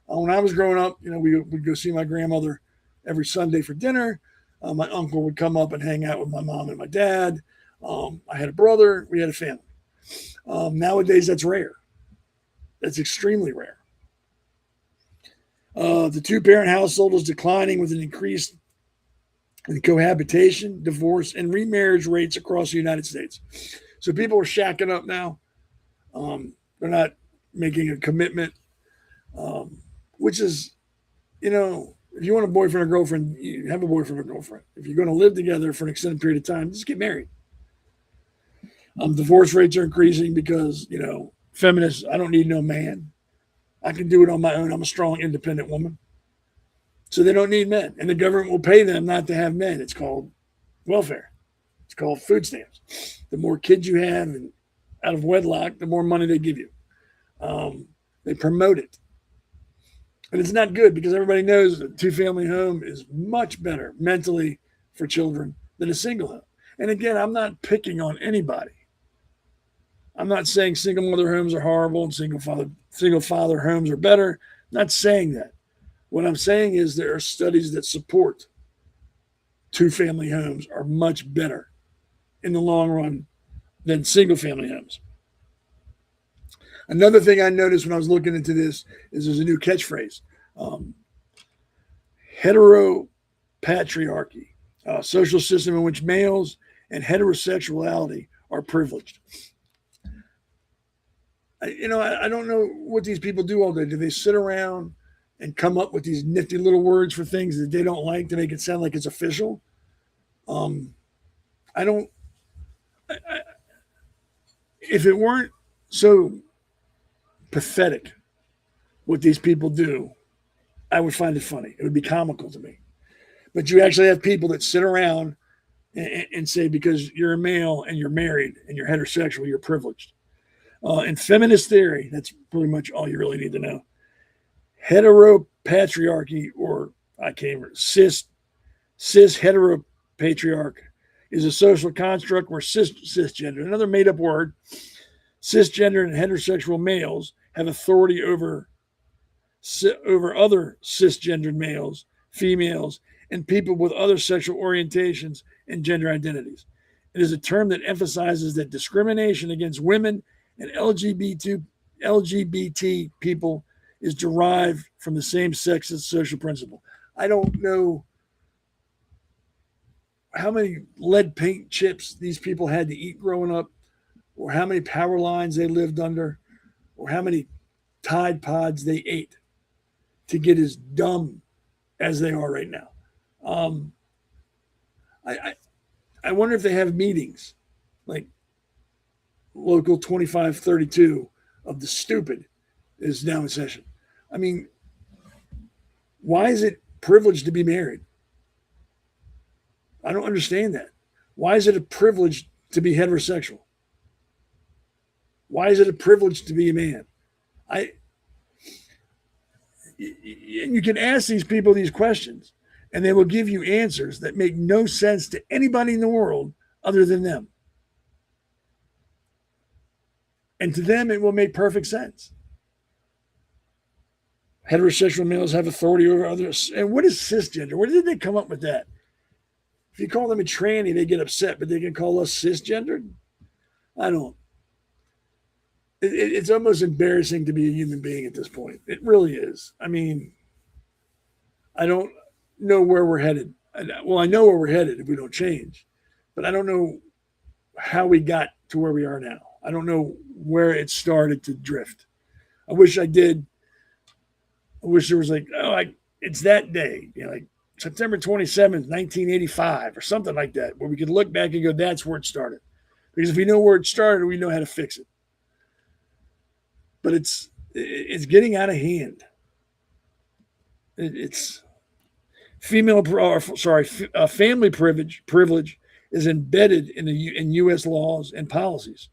When I was growing up, we'd go see my grandmother every Sunday for dinner. My uncle would come up and hang out with my mom and my dad. I had a brother. We had a family. Nowadays, that's rare. That's extremely rare. The two-parent household is declining with an increase in cohabitation, divorce, and remarriage rates across the United States. So people are shacking up now. They're not making a commitment, which is, if you want a boyfriend or girlfriend, you have a boyfriend or girlfriend. If you're going to live together for an extended period of time, just get married. Divorce rates are increasing because, feminists, I don't need no man. I can do it on my own. I'm a strong, independent woman. So they don't need men. And the government will pay them not to have men. It's called welfare. It's called food stamps. The more kids you have and out of wedlock, the more money they give you. They promote it. And it's not good because everybody knows a two-family home is much better mentally for children than a single home. And again, I'm not picking on anybody. I'm not saying single mother homes are horrible and single father homes are better. I'm not saying that. What I'm saying is there are studies that support two-family homes are much better in the long run than single-family homes. Another thing I noticed when I was looking into this is there's a new catchphrase. Heteropatriarchy, a social system in which males and heterosexuality are privileged. I don't know what these people do all day. Do they sit around and come up with these nifty little words for things that they don't like to make it sound like it's official? If it weren't so pathetic what these people do, I would find it funny. It would be comical to me. But you actually have people that sit around and say, because you're a male and you're married and you're heterosexual, you're privileged. In feminist theory, that's pretty much all you really need to know. Heteropatriarchy, or cis heteropatriarch, is a social construct where cisgender, another made up word, cisgender and heterosexual males have authority over other cisgendered males, females, and people with other sexual orientations and gender identities. It is a term that emphasizes that discrimination against women and LGBT people is derived from the same sexist social principle. I don't know how many lead paint chips these people had to eat growing up, or how many power lines they lived under, or how many Tide Pods they ate to get as dumb as they are right now. I wonder if they have meetings like Local 2532 of the stupid is now in session. I mean, why is it privileged to be married? I don't understand that. Why is it a privilege to be heterosexual? Why is it a privilege to be a man? you can ask these people these questions, and they will give you answers that make no sense to anybody in the world other than them. And to them, it will make perfect sense. Heterosexual males have authority over others. And what is cisgender? Where did they come up with that? If you call them a tranny, they get upset, but they can call us cisgendered? I don't. It's almost embarrassing to be a human being at this point. It really is. I mean, I don't know where we're headed. Well, I know where we're headed if we don't change, but I don't know how we got to where we are now. I don't know where it started to drift. I wish I did. I wish there was like, it's that day, like September 27th, 1985 or something like that, where we could look back and go, that's where it started. Because if we know where it started, we know how to fix it. But it's getting out of hand. It's family privilege is embedded in U.S. laws and policies,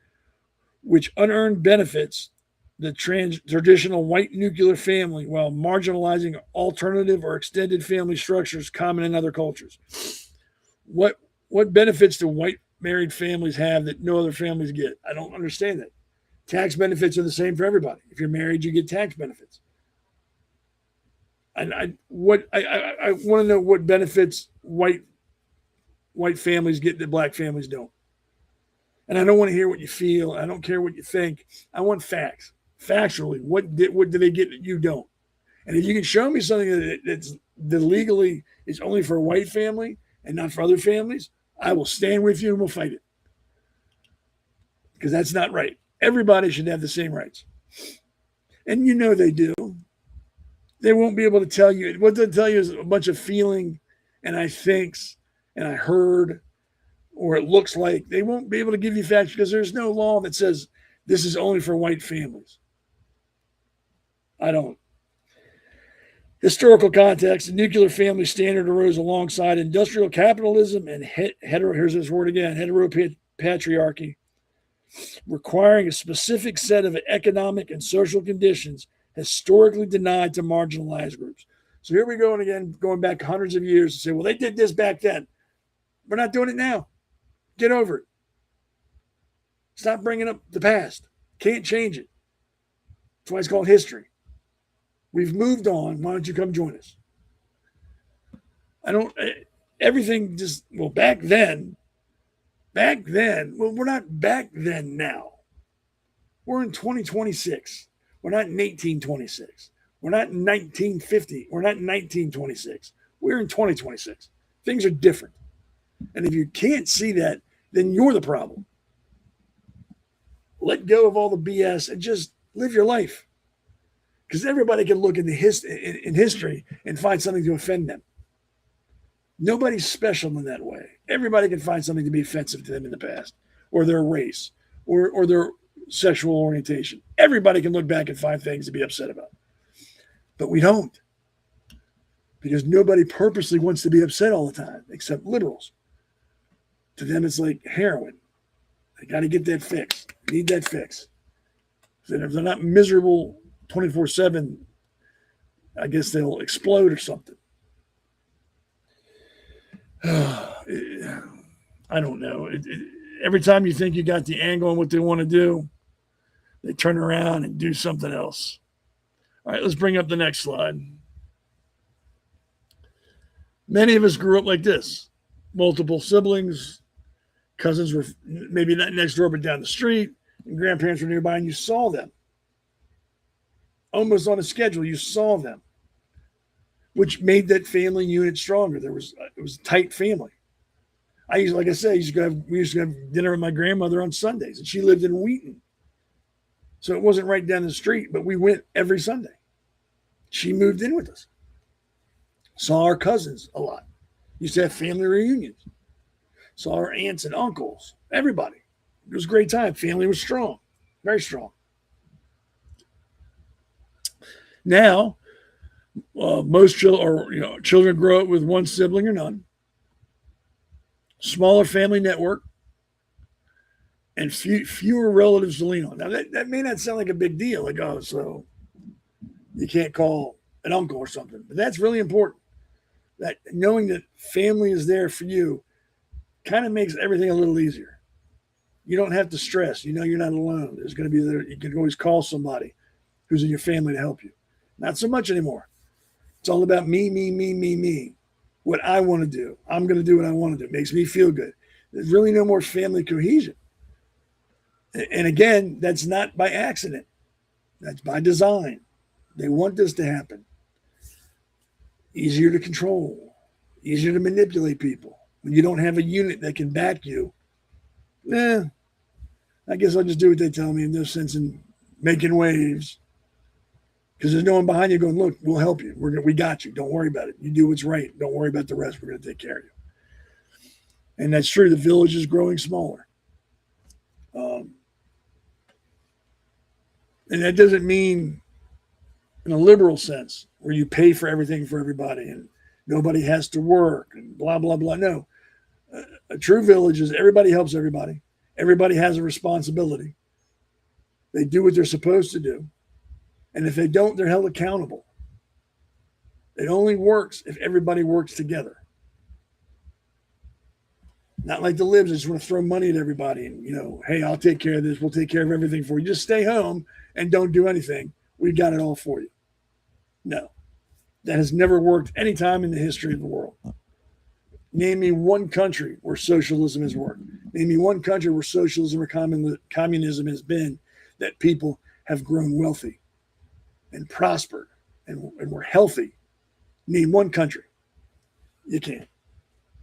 which unearned benefits the traditional white nuclear family while marginalizing alternative or extended family structures common in other cultures. What benefits do white married families have that no other families get? I don't understand that. Tax benefits are the same for everybody. If you're married, you get tax benefits. And I want to know what benefits white families get that black families don't. And I don't want to hear what you feel. I don't care what you think. I want facts. Factually, what do they get that you don't? And if you can show me something that legally is only for a white family and not for other families, I will stand with you and we'll fight it. Because that's not right. Everybody should have the same rights. And you know they do. They won't be able to tell you. What they'll tell you is a bunch of feeling and I thinks and I heard or it looks like. They won't be able to give you facts because there's no law that says this is only for white families. I don't. Historical context, the nuclear family standard arose alongside industrial capitalism and here's this word again, heteropatriarchy, requiring a specific set of economic and social conditions historically denied to marginalized groups. So here we go, and again, going back hundreds of years to say, well, they did this back then. We're not doing it now. Get over it. Stop bringing up the past. Can't change it. That's why it's called history. We've moved on. Why don't you come join us? Everything just, well, back then, well, we're not back then now. We're in 2026. We're not in 1826. We're not in 1950. We're not in 1926. We're in 2026. Things are different. And if you can't see that, then you're the problem. Let go of all the BS and just live your life. Because everybody can look in history and find something to offend them. Nobody's special in that way. Everybody can find something to be offensive to them in the past, or their race, or their sexual orientation. Everybody can look back and find things to be upset about. But we don't. Because nobody purposely wants to be upset all the time, except liberals. To them, it's like heroin. They got to get that fix. Need that fix. So if they're not miserable 24/7, I guess they'll explode or something. I don't know. Every time you think you got the angle on what they want to do, they turn around and do something else. All right, let's bring up the next slide. Many of us grew up like this. Multiple siblings, cousins were maybe not next door but down the street, and grandparents were nearby, and you saw them. Almost on a schedule, you saw them, which made that family unit stronger. It was a tight family. We used to have dinner with my grandmother on Sundays, and she lived in Wheaton. So it wasn't right down the street, but we went every Sunday. She moved in with us. Saw our cousins a lot. Used to have family reunions. Saw our aunts and uncles, everybody. It was a great time. Family was strong, very strong. Now, most children grow up with one sibling or none. Smaller family network, and fewer relatives to lean on. Now, that may not sound like a big deal. Like, oh, so you can't call an uncle or something. But that's really important. That knowing that family is there for you kind of makes everything a little easier. You don't have to stress. You know you're not alone. There's going to be there. You can always call somebody who's in your family to help you. Not so much anymore. It's all about me, me, me, me, me. What I want to do. I'm going to do what I want to do. It makes me feel good. There's really no more family cohesion. And again, that's not by accident. That's by design. They want this to happen. Easier to control. Easier to manipulate people. When you don't have a unit that can back you, I guess I'll just do what they tell me. In no sense in making waves. Because there's no one behind you going, look, we'll help you. We got you. Don't worry about it. You do what's right. Don't worry about the rest. We're going to take care of you. And that's true. The village is growing smaller. And that doesn't mean in a liberal sense where you pay for everything for everybody and nobody has to work and blah, blah, blah. No. A true village is everybody helps everybody. Everybody has a responsibility. They do what they're supposed to do. And if they don't, they're held accountable. It only works if everybody works together. Not like the libs that just want to throw money at everybody and, hey, I'll take care of this. We'll take care of everything for you. Just stay home and don't do anything. We've got it all for you. No, that has never worked any time in the history of the world. Name me one country where socialism has worked. Name me one country where socialism or communism has been that people have grown wealthy and prospered and were healthy. Name one country. You can't,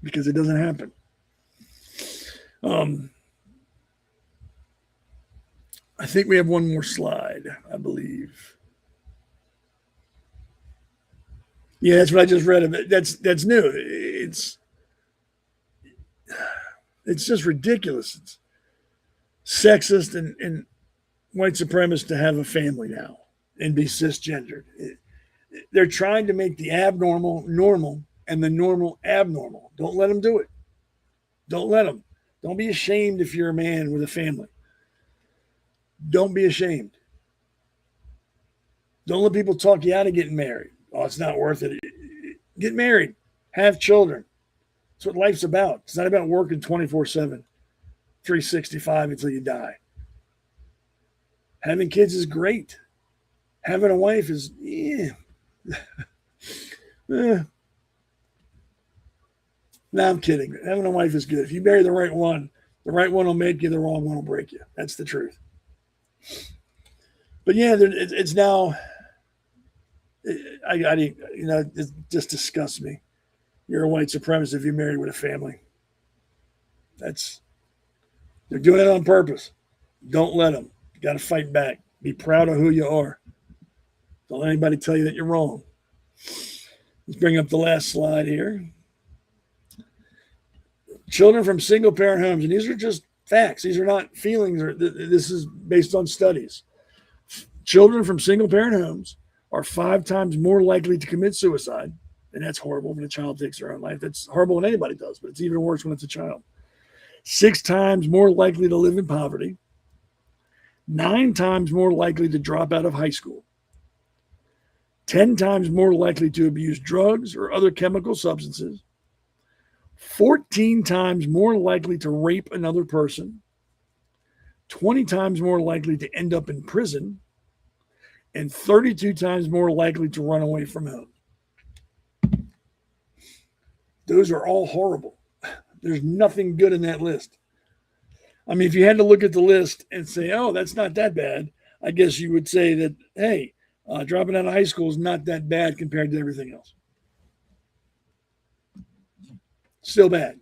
because it doesn't happen. I think we have one more slide, I believe. Yeah, that's what I just read of it. That's new. It's just ridiculous. It's sexist and white supremacist to have a family now and be cisgendered. They're trying to make the abnormal normal and the normal abnormal. Don't let them do it. Don't let them. Don't be ashamed if you're a man with a family. Don't be ashamed. Don't let people talk you out of getting married. Oh, it's not worth it. Get married. Have children. That's what life's about. It's not about working 24/7, 365 until you die. Having kids is great. Having a wife is, No, I'm kidding. Having a wife is good. If you marry the right one will make you, the wrong one will break you. That's the truth. But yeah, it's now, it just disgusts me. You're a white supremacist if you're married with a family. They're doing it on purpose. Don't let them. You got to fight back. Be proud of who you are. Don't let anybody tell you that you're wrong. Let's bring up the last slide here. Children from single-parent homes, and these are just facts. These are not feelings. This is based on studies. Children from single-parent homes are 5 times more likely to commit suicide, and that's horrible when a child takes their own life. That's horrible when anybody does, but it's even worse when it's a child. 6 times more likely to live in poverty. 9 times more likely to drop out of high school. 10 times more likely to abuse drugs or other chemical substances. 14 times more likely to rape another person. 20 times more likely to end up in prison. And 32 times more likely to run away from home. Those are all horrible. There's nothing good in that list. I mean, if you had to look at the list and say, oh, that's not that bad, I guess you would say that, hey, dropping out of high school is not that bad compared to everything else. Still bad.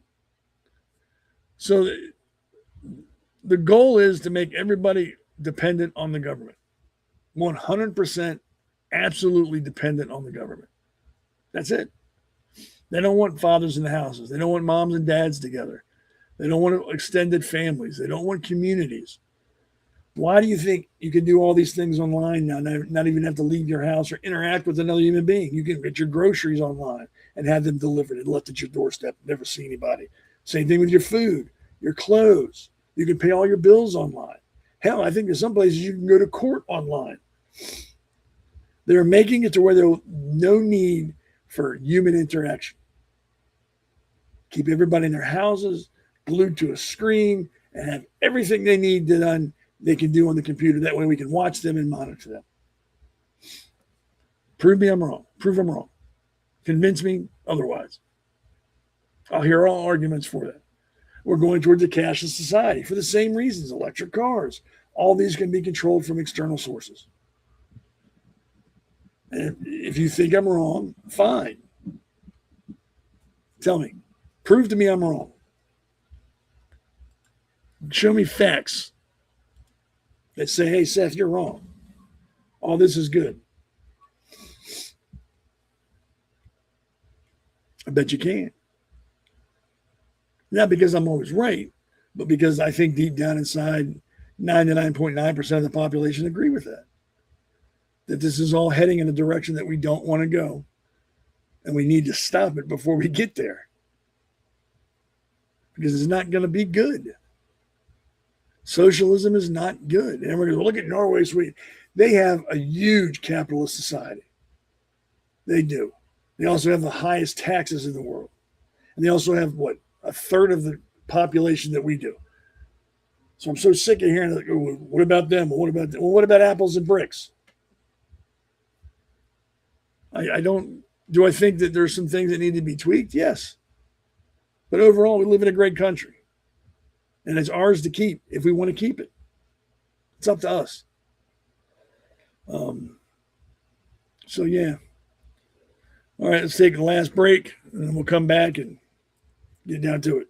So the goal is to make everybody dependent on the government. 100% absolutely dependent on the government. That's it. They don't want fathers in the houses. They don't want moms and dads together. They don't want extended families. They don't want communities. Why do you think you can do all these things online now, not even have to leave your house or interact with another human being? You can get your groceries online and have them delivered and left at your doorstep, never see anybody. Same thing with your food, your clothes. You can pay all your bills online. Hell, I think in some places you can go to court online. They're making it to where there's no need for human interaction. Keep everybody in their houses, glued to a screen, and have everything they need done they can do on the computer. That way we can watch them and monitor them. Prove me I'm wrong. Prove I'm wrong. Convince me otherwise. I'll hear all arguments for that. We're going towards a cashless society for the same reasons. Electric cars. All these can be controlled from external sources. And if you think I'm wrong, fine. Tell me. Prove to me I'm wrong. Show me facts that say, hey, Seth, you're wrong. All this is good. I bet you can. Not because I'm always right, but because I think deep down inside, 99.9% of the population agree with that. That this is all heading in a direction that we don't want to go. And we need to stop it before we get there. Because it's not going to be good. Socialism is not good. And we're going to look at Norway, Sweden. They have a huge capitalist society. They do. They also have the highest taxes in the world. And they also have, what, a third of the population that we do. So I'm so sick of hearing, like, oh, what about them? What about them? Well, what about apples and bricks? Do I think that there's some things that need to be tweaked? Yes. But overall, we live in a great country. And it's ours to keep if we want to keep it. It's up to us. So, yeah. All right, let's take the last break, and then we'll come back and get down to it.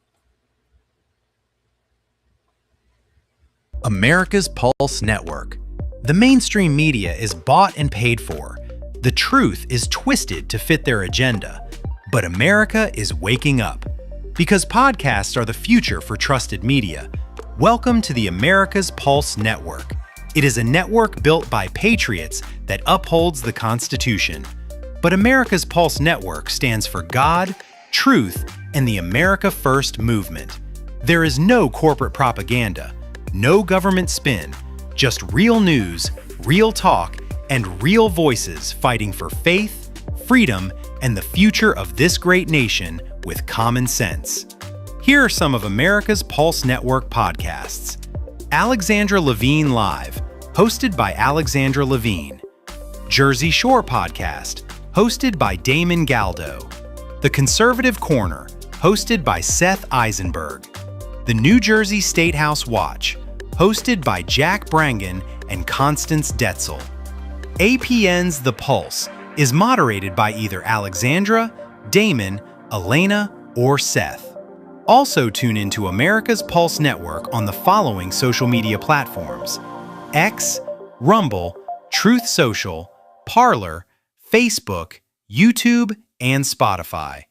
America's Pulse Network. The mainstream media is bought and paid for. The truth is twisted to fit their agenda. But America is waking up. Because podcasts are the future for trusted media. Welcome to the America's Pulse Network. It is a network built by patriots that upholds the Constitution. But America's Pulse Network stands for God, truth, and the America First movement. There is no corporate propaganda, no government spin, just real news, real talk, and real voices fighting for faith, freedom, and the future of this great nation with common sense. Here are some of America's Pulse Network podcasts. Alexandra Levine Live, hosted by Alexandra Levine. Jersey Shore Podcast, hosted by Damon Galdo. The Conservative Corner, hosted by Seth Eisenberg. The New Jersey State House Watch, hosted by Jack Brangen and Constance Detzel. APN's The Pulse is moderated by either Alexandra, Damon, Elena, or Seth. Also tune into America's Pulse Network on the following social media platforms: X, Rumble, Truth Social, Parler, Facebook, YouTube, and Spotify.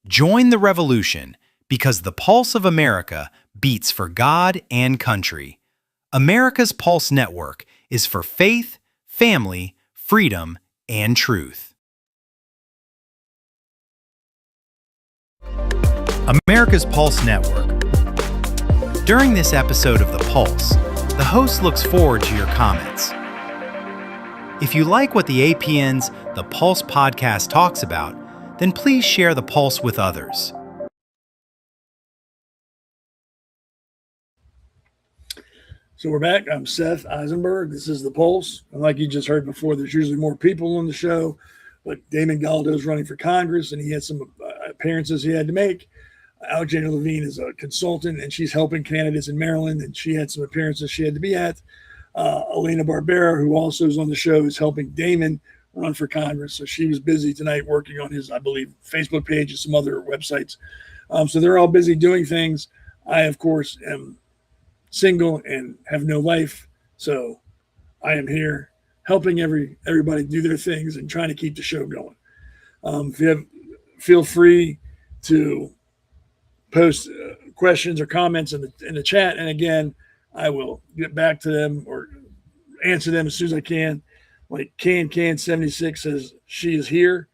Join the revolution because the pulse of America beats for God and country. America's Pulse Network is for faith, family, freedom, and truth. America's Pulse Network. During this episode of The Pulse, the host looks forward to your comments. If you like what the APN's The Pulse podcast talks about, then please share The Pulse with others. So we're back. I'm Seth Eisenberg. This is The Pulse. And like you just heard before, there's usually more people on the show, but Damon Galdo is running for Congress, and he had some appearances he had to make. Alexandra Levine is a consultant, and she's helping candidates in Maryland, and she had some appearances she had to be at. Elena Barbera, who also is on the show, is helping Damon run for Congress. So she was busy tonight working on his, I believe, Facebook page and some other websites. So they're all busy doing things. I, of course, am single and have no life. So I am here helping everybody do their things and trying to keep the show going. If you have, feel free to post questions or comments in the chat. And again, I will get back to them or answer them as soon as I can. Like Can76 says she is here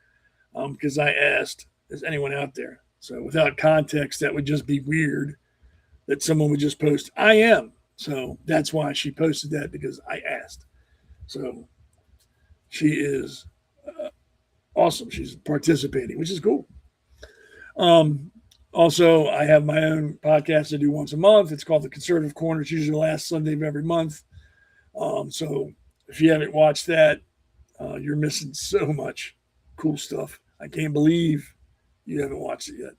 because I asked, is anyone out there? So without context, that would just be weird that someone would just post, I am. So that's why she posted that, because I asked. So she is awesome. She's participating, which is cool. Also, I have my own podcast I do once a month. It's called The Conservative Corner. It's usually the last Sunday of every month. So if you haven't watched that, you're missing so much cool stuff. I can't believe you haven't watched it yet.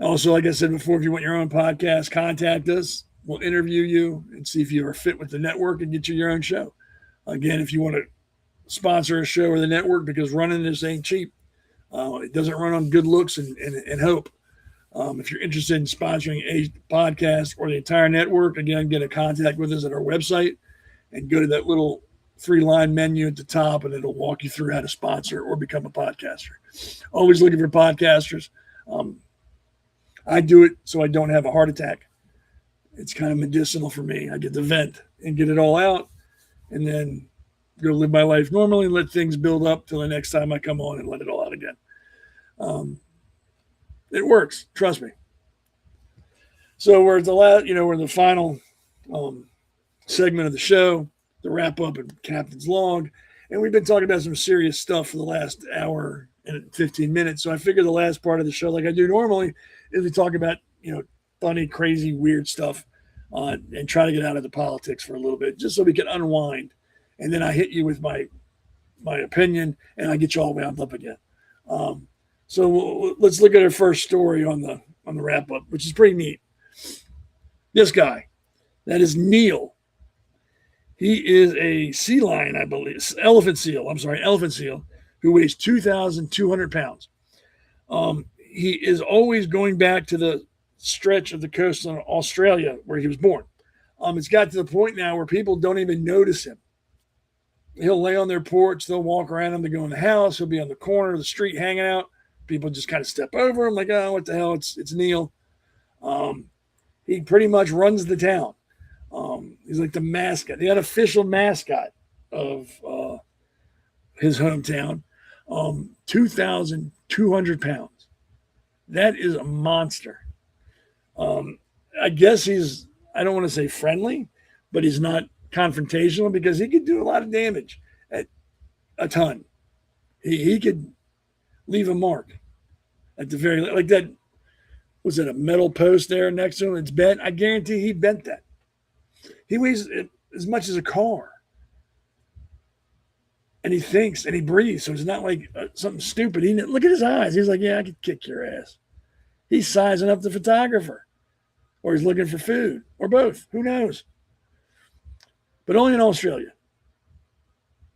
Also, like I said before, if you want your own podcast, contact us. We'll interview you and see if you are fit with the network and get you your own show. Again, if you want to sponsor a show or the network, because running this ain't cheap. It doesn't run on good looks and hope. If you're interested in sponsoring a podcast or the entire network, again, get in contact with us at our website and go to that little 3-line menu at the top, and it'll walk you through how to sponsor or become a podcaster. Always looking for podcasters. I do it so I don't have a heart attack. It's kind of medicinal for me. I get to vent and get it all out, and then go live my life normally and let things build up till the next time I come on and let it all out again. It works, trust me. So we're at the last, we're in the final segment of the show, the wrap up and Captain's Log, and we've been talking about some serious stuff for the last hour and 15 minutes. So I figured the last part of the show, like I do normally, is we talk about funny, crazy, weird stuff, and try to get out of the politics for a little bit, just so we can unwind. And then I hit you with my opinion, and I get you all wound up again. So let's look at our first story on the wrap up, which is pretty neat. This guy, that is Neil. He is a sea lion, I believe, elephant seal, who weighs 2,200 pounds. He is always going back to the stretch of the coast in Australia where he was born. It's got to the point now where people don't even notice him. He'll lay on their porch. They'll walk around him to go in the house. He'll be on the corner of the street hanging out. People just kind of step over him like, oh, what the hell? It's Neil. He pretty much runs the town. He's like the mascot, the unofficial mascot of his hometown. 2,200 pounds. That is a monster. I guess I don't want to say friendly, but he's not confrontational because he could do a lot of damage at a ton. He could leave a mark at the very, like that, was it a metal post there next to him? It's bent. I guarantee he bent that. He weighs as much as a car. And he thinks and he breathes. So it's not like something stupid. Look at his eyes. He's like, yeah, I could kick your ass. He's sizing up the photographer, or he's looking for food, or both. Who knows? But only in Australia,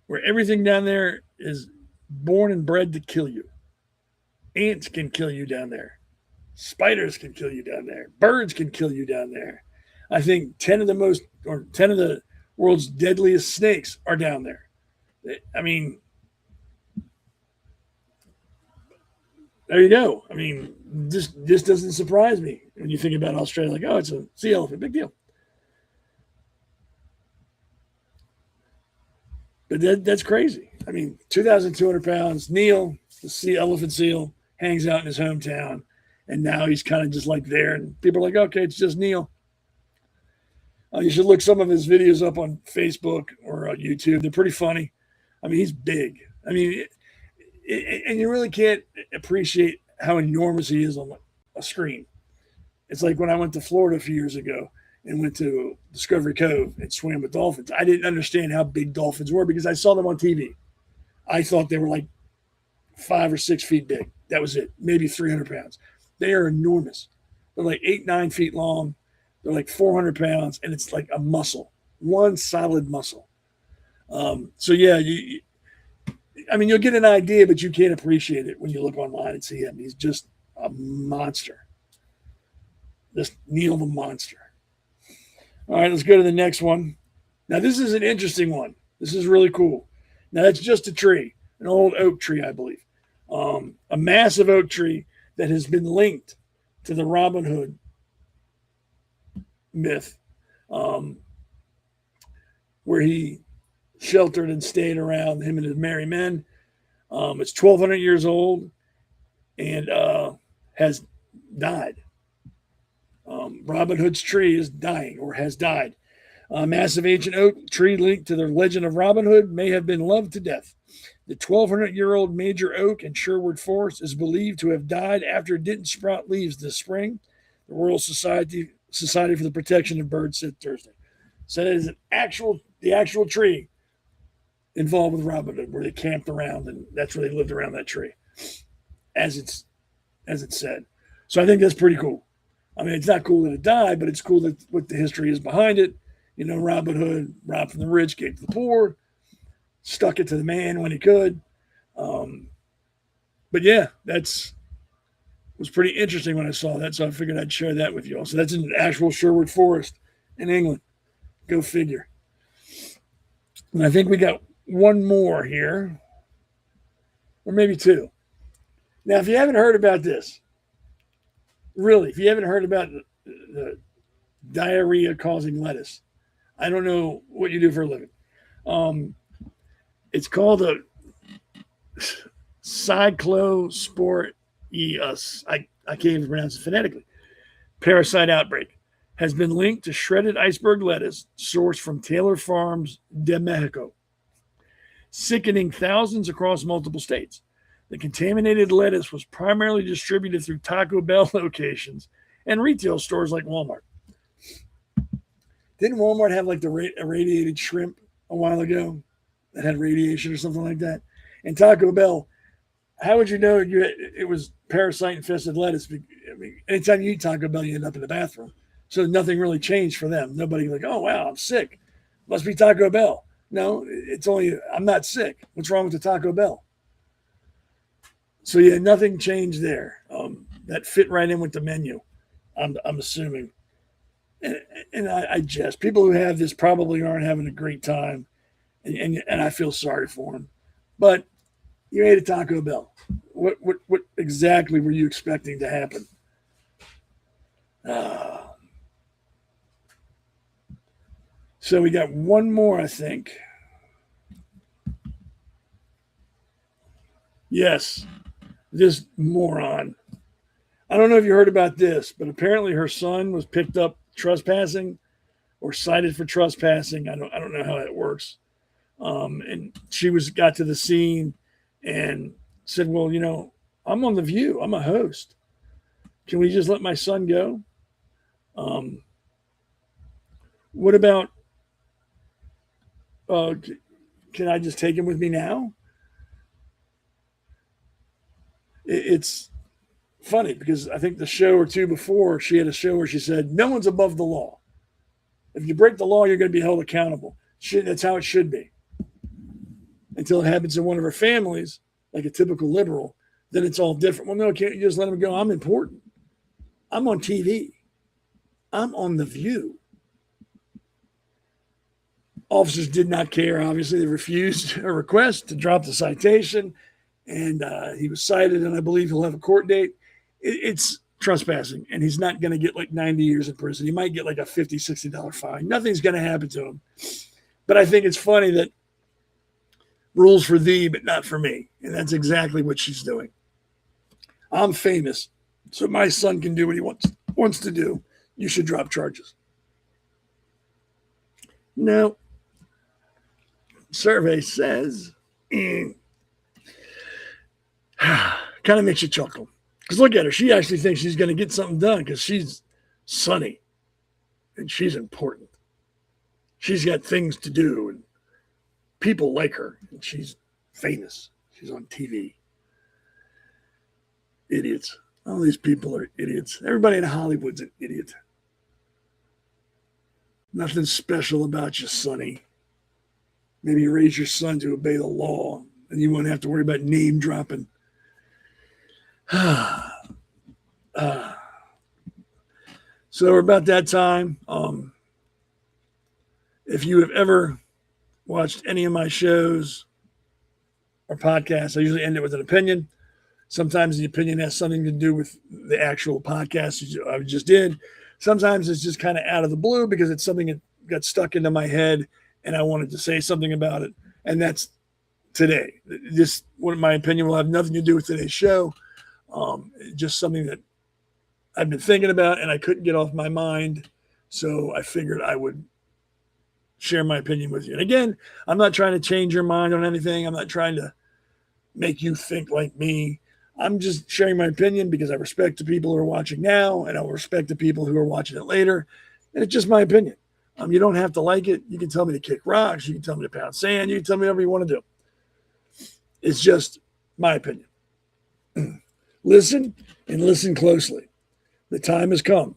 where everything down there is born and bred to kill you. Ants can kill you down there. Spiders can kill you down there. Birds can kill you down there. I think 10 of the world's deadliest snakes are down there. I mean, there you go. I mean, this doesn't surprise me when you think about Australia. Like, oh, it's a sea elephant. Big deal. But that's crazy. I mean, 2,200 pounds. Neil, the sea elephant seal, hangs out in his hometown. And now he's kind of just like there. And people are like, okay, it's just Neil. You should look some of his videos up on Facebook or YouTube. They're pretty funny. I mean, he's big. I mean, and you really can't appreciate how enormous he is on a screen. It's like when I went to Florida a few years ago and went to Discovery Cove and swam with dolphins. I didn't understand how big dolphins were because I saw them on TV. I thought they were like 5 or 6 feet big. That was it. Maybe 300 pounds. They are enormous. They're like 8-9 feet long. They're like 400 pounds, and it's like a muscle, one solid muscle. So yeah, you'll get an idea, but you can't appreciate it when you look online and see him. He's just a monster. This Neil the monster. All right, let's go to the next one. Now, this is an interesting one. This is really cool. Now, that's just a tree, an old oak tree, I believe. A massive oak tree that has been linked to the Robin Hood myth, where he sheltered and stayed around, him and his merry men. It's 1,200 years old and has died. Robin Hood's tree is dying or has died. A massive ancient oak tree linked to the legend of Robin Hood may have been loved to death. The 1,200-year-old major oak in Sherwood Forest is believed to have died after it didn't sprout leaves this spring. The Royal Society for the Protection of Birds said Thursday. So that is the actual tree involved with Robin Hood, where they camped around, and that's where they lived around that tree, as it's said. So I think that's pretty cool. I mean, it's not cool that it died, but it's cool that what the history is behind it. You know, Robin Hood robbed from the rich, gave to the poor, stuck it to the man when he could. But yeah, was pretty interesting when I saw that, so I figured I'd share that with you all. So that's in actual Sherwood Forest in England. Go figure. And I think we got one more here, or maybe two. Now, if you haven't heard about this, really, if you haven't heard about the diarrhea-causing lettuce, I don't know what you do for a living. It's called a cyclosporius. I can't even pronounce it phonetically. Parasite outbreak has been linked to shredded iceberg lettuce sourced from Taylor Farms de Mexico, sickening thousands across multiple states. The contaminated lettuce was primarily distributed through Taco Bell locations and retail stores like Walmart. Didn't Walmart have like the irradiated shrimp a while ago that had radiation or something like that? And Taco Bell, how would you know it was parasite-infested lettuce? I mean, anytime you eat Taco Bell, you end up in the bathroom. So nothing really changed for them. Nobody like, oh, wow, I'm sick. Must be Taco Bell. No, it's only, I'm not sick. What's wrong with the Taco Bell? So, yeah, nothing changed there. That fit right in with the menu, I'm assuming. And I jest. People who have this probably aren't having a great time, and I feel sorry for them. But you ate a Taco Bell. What exactly were you expecting to happen? So we got one more, I think. Yes, this moron. I don't know if you heard about this, but apparently her son was picked up trespassing or cited for trespassing. I don't know how that works. And she got to the scene and said, well, you know, I'm on The View. I'm a host. Can we just let my son go? What about, can I just take him with me now? It's funny because I think the show or two before, she had a show where she said, no one's above the law. If you break the law, you're going to be held accountable. That's how it should be. Until it happens in one of her families, like a typical liberal, then it's all different. Well, no, can't you just let him go? I'm important. I'm on TV. I'm on The View. Officers did not care. Obviously, they refused her request to drop the citation, and he was cited, and I believe he'll have a court date. It's trespassing, and he's not going to get like 90 years in prison. He might get like a $50, $60 fine. Nothing's going to happen to him. But I think it's funny that rules for thee, but not for me. And that's exactly what she's doing. I'm famous, so my son can do what he wants to do. You should drop charges. No. Survey says, kind of makes you chuckle. Because look at her. She actually thinks she's going to get something done because she's sunny and she's important. She's got things to do and people like her. And she's famous. She's on TV. Idiots. All these people are idiots. Everybody in Hollywood's an idiot. Nothing special about you, Sonny. Maybe you raise your son to obey the law and you won't have to worry about name dropping. So we're about that time. If you have ever watched any of my shows or podcasts, I usually end it with an opinion. Sometimes the opinion has something to do with the actual podcast I just did. Sometimes it's just kind of out of the blue because it's something that got stuck into my head and I wanted to say something about it. And that's today. Just what my opinion will have nothing to do with today's show. Just something that I've been thinking about and I couldn't get off my mind. So I figured I would share my opinion with you. And again, I'm not trying to change your mind on anything. I'm not trying to make you think like me. I'm just sharing my opinion because I respect the people who are watching now, and I'll respect the people who are watching it later. And it's just my opinion. You don't have to like it. You can tell me to kick rocks. You can tell me to pound sand. You can tell me whatever you want to do. It's just my opinion. Listen and listen closely. The time has come.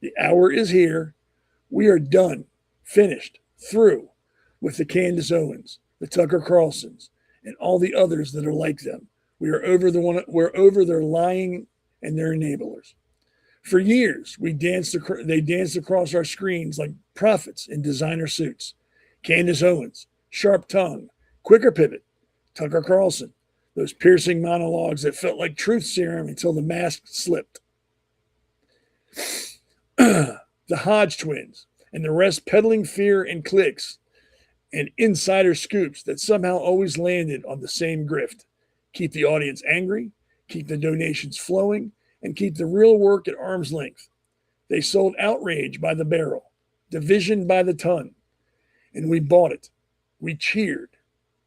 The hour is here. We are done, finished, through with the Candace Owens, the Tucker Carlsons, and all the others that are like them. We're over their lying and their enablers. For years, they danced across our screens like prophets in designer suits. Candace Owens, sharp tongue, quicker pivot, Tucker Carlson, those piercing monologues that felt like truth serum until the mask slipped. The Hodge twins and the rest peddling fear and clicks and insider scoops that somehow always landed on the same grift. Keep the audience angry, keep the donations flowing, and keep the real work at arm's length. They sold outrage by the barrel, division by the ton, and we bought it. We cheered.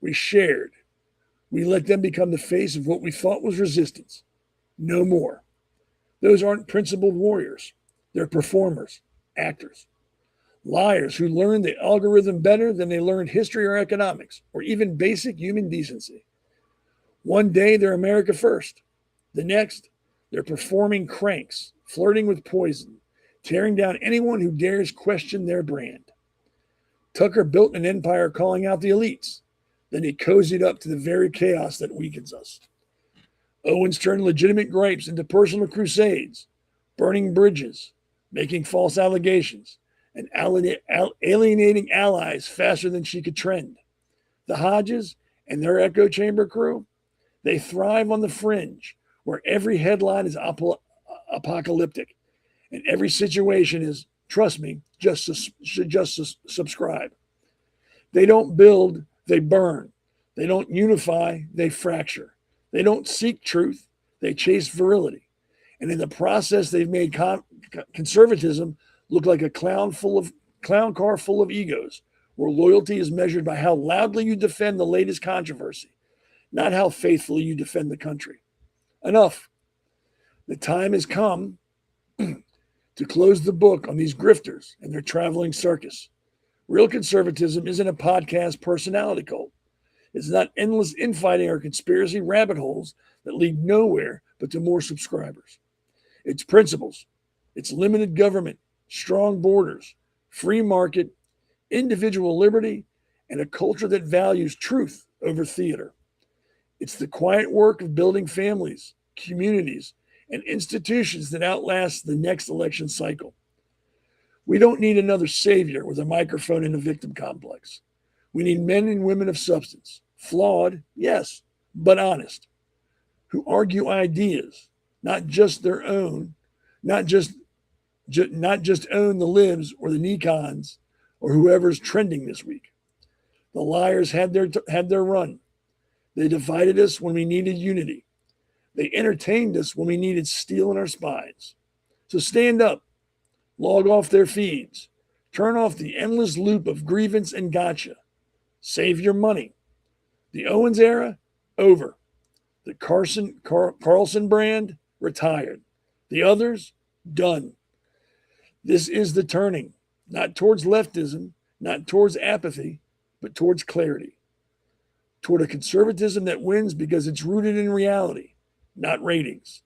We shared. We let them become the face of what we thought was resistance. No more. Those aren't principled warriors. They're performers, actors. Liars who learned the algorithm better than they learned history or economics, or even basic human decency. One day they're America first. The next, they're performing cranks, flirting with poison, tearing down anyone who dares question their brand. Tucker built an empire calling out the elites. Then he cozied up to the very chaos that weakens us. Owens turned legitimate gripes into personal crusades, burning bridges, making false allegations, and alienating allies faster than she could trend. The Hodges and their echo chamber crew, they thrive on the fringe, where every headline is apocalyptic, and every situation is, trust me, just subscribe. They don't build, they burn. They don't unify, they fracture. They don't seek truth, they chase virility. And in the process, they've made conservatism look like a clown car full of egos, where loyalty is measured by how loudly you defend the latest controversy, not how faithfully you defend the country. Enough. The time has come to close the book on these grifters and their traveling circus. Real conservatism isn't a podcast personality cult. It's not endless infighting or conspiracy rabbit holes that lead nowhere but to more subscribers. It's principles. It's limited government, strong borders, free market, individual liberty, and a culture that values truth over theater. It's the quiet work of building families, communities, and institutions that outlast the next election cycle. We don't need another savior with a microphone and a victim complex. We need men and women of substance, flawed, yes, but honest, who argue ideas, not just their own, not just own the libs or the Nikons or whoever's trending this week. The liars had their run. They divided us when we needed unity. They entertained us when we needed steel in our spines. So stand up, log off their feeds, turn off the endless loop of grievance and gotcha. Save your money. The Owens era, over. The Carlson brand, retired. The others, done. This is the turning, not towards leftism, not towards apathy, but towards clarity. Toward a conservatism that wins because it's rooted in reality, not ratings.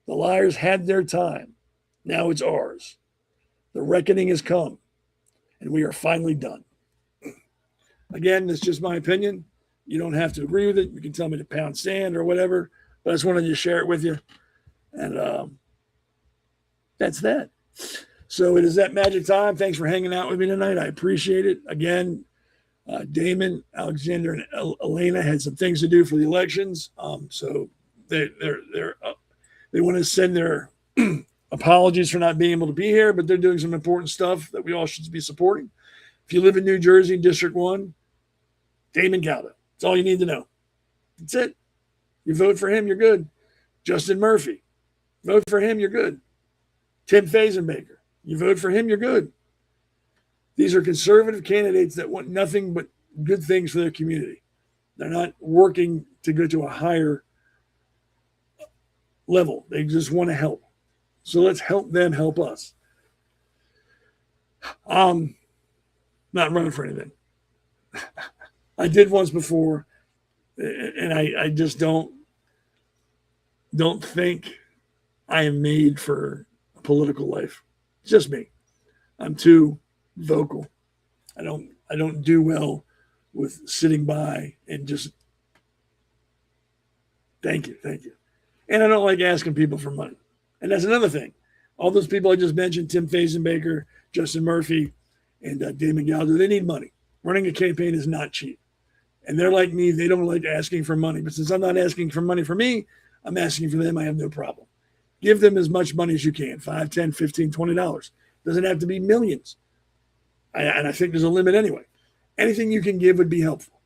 The liars had their time. Now it's ours. The reckoning has come, and we are finally done. Again, that's just my opinion. You don't have to agree with it. You can tell me to pound sand or whatever, but I just wanted to share it with you. And that's that. So it is that magic time. Thanks for hanging out with me tonight. I appreciate it. Again, Damon, Alexander, and Elena had some things to do for the elections. So they want to send their apologies for not being able to be here, but they're doing some important stuff that we all should be supporting. If you live in New Jersey, District 1, Damon Calda. That's all you need to know. That's it. You vote for him, you're good. Justin Murphy. Vote for him, you're good. Tim Fazenbaker. You vote for him, you're good. These are conservative candidates that want nothing but good things for their community. They're not working to go to a higher level. They just want to help. So let's help them help us. Not running for anything. I did once before, and I just don't think I am made for a political life. It's just me. I'm too vocal. I don't do well with sitting by and just thank you. And I don't like asking people for money. And that's another thing. All those people I just mentioned, Tim Fazenbaker, Justin Murphy, and Damon Galdo, they need money. Running a campaign is not cheap. And they're like me. They don't like asking for money. But since I'm not asking for money for me, I'm asking for them. I have no problem. Give them as much money as you can, $5, $10, $15, $20. Doesn't have to be millions. And I think there's a limit anyway. Anything you can give would be helpful.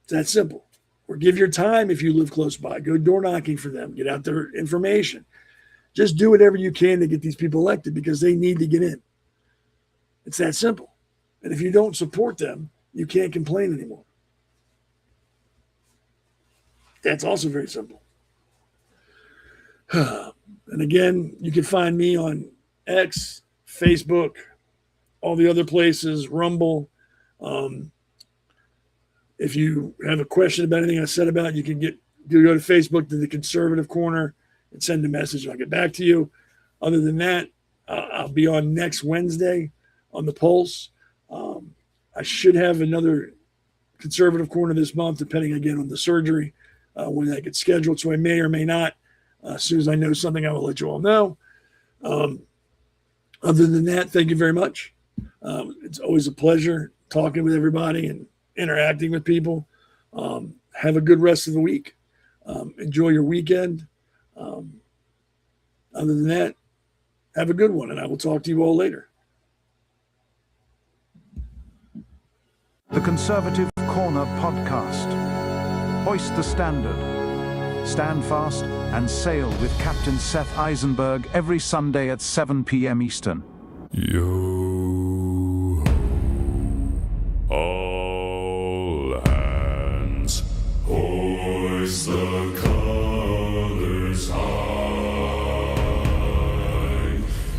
It's that simple. Or give your time if you live close by. Go door knocking for them. Get out their information. Just do whatever you can to get these people elected because they need to get in. It's that simple. And if you don't support them, you can't complain anymore. That's also very simple. And again, you can find me on X, Facebook, all the other places, Rumble. If you have a question about anything I said about, you can go to Facebook to the Conservative Corner and send a message and I'll get back to you. Other than that, I'll be on next Wednesday on the Pulse. I should have another Conservative Corner this month, depending again on the surgery, when that gets scheduled. So I may or may not. As soon as I know something, I will let you all know. Other than that, thank you very much. It's always a pleasure talking with everybody and interacting with people. Have a good rest of the week. Enjoy your weekend. Other than that, have a good one, and I will talk to you all later. The Conservative Corner Podcast. Hoist the standard. Stand fast and sail with Captain Seth Eisenberg every Sunday at 7 p.m. Eastern. Yo, all hands, hoist the colors high.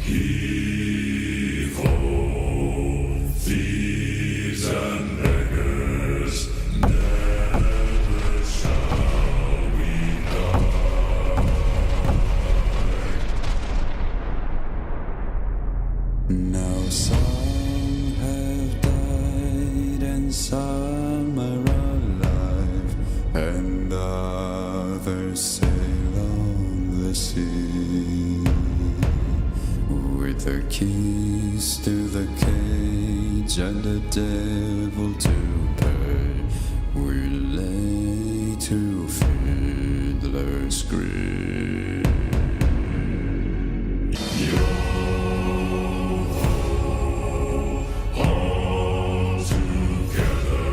Heave ho, thieves and beggars, never shall we die. Now some have died and some are alive, and others sail on the sea with the keys to the cage and the devil to pay. We lay to fiddler's grave. All together,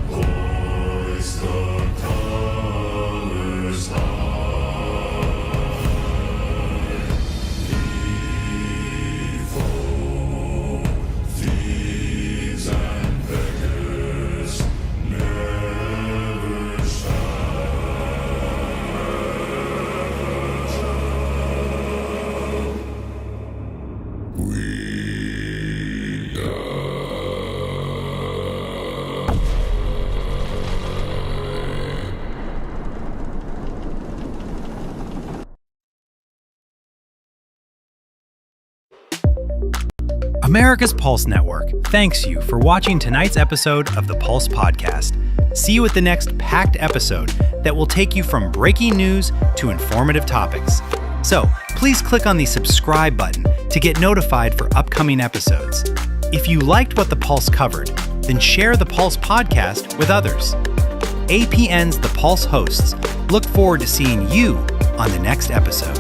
hoist the colors high. Heave ho, thieves and beggars, never shall we die. America's Pulse Network thanks you for watching tonight's episode of the Pulse Podcast. See you at the next packed episode that will take you from breaking news to informative topics. So please click on the subscribe button to get notified for upcoming episodes. If you liked what the Pulse covered, then share the Pulse Podcast with others. APN's The Pulse hosts look forward to seeing you on the next episode.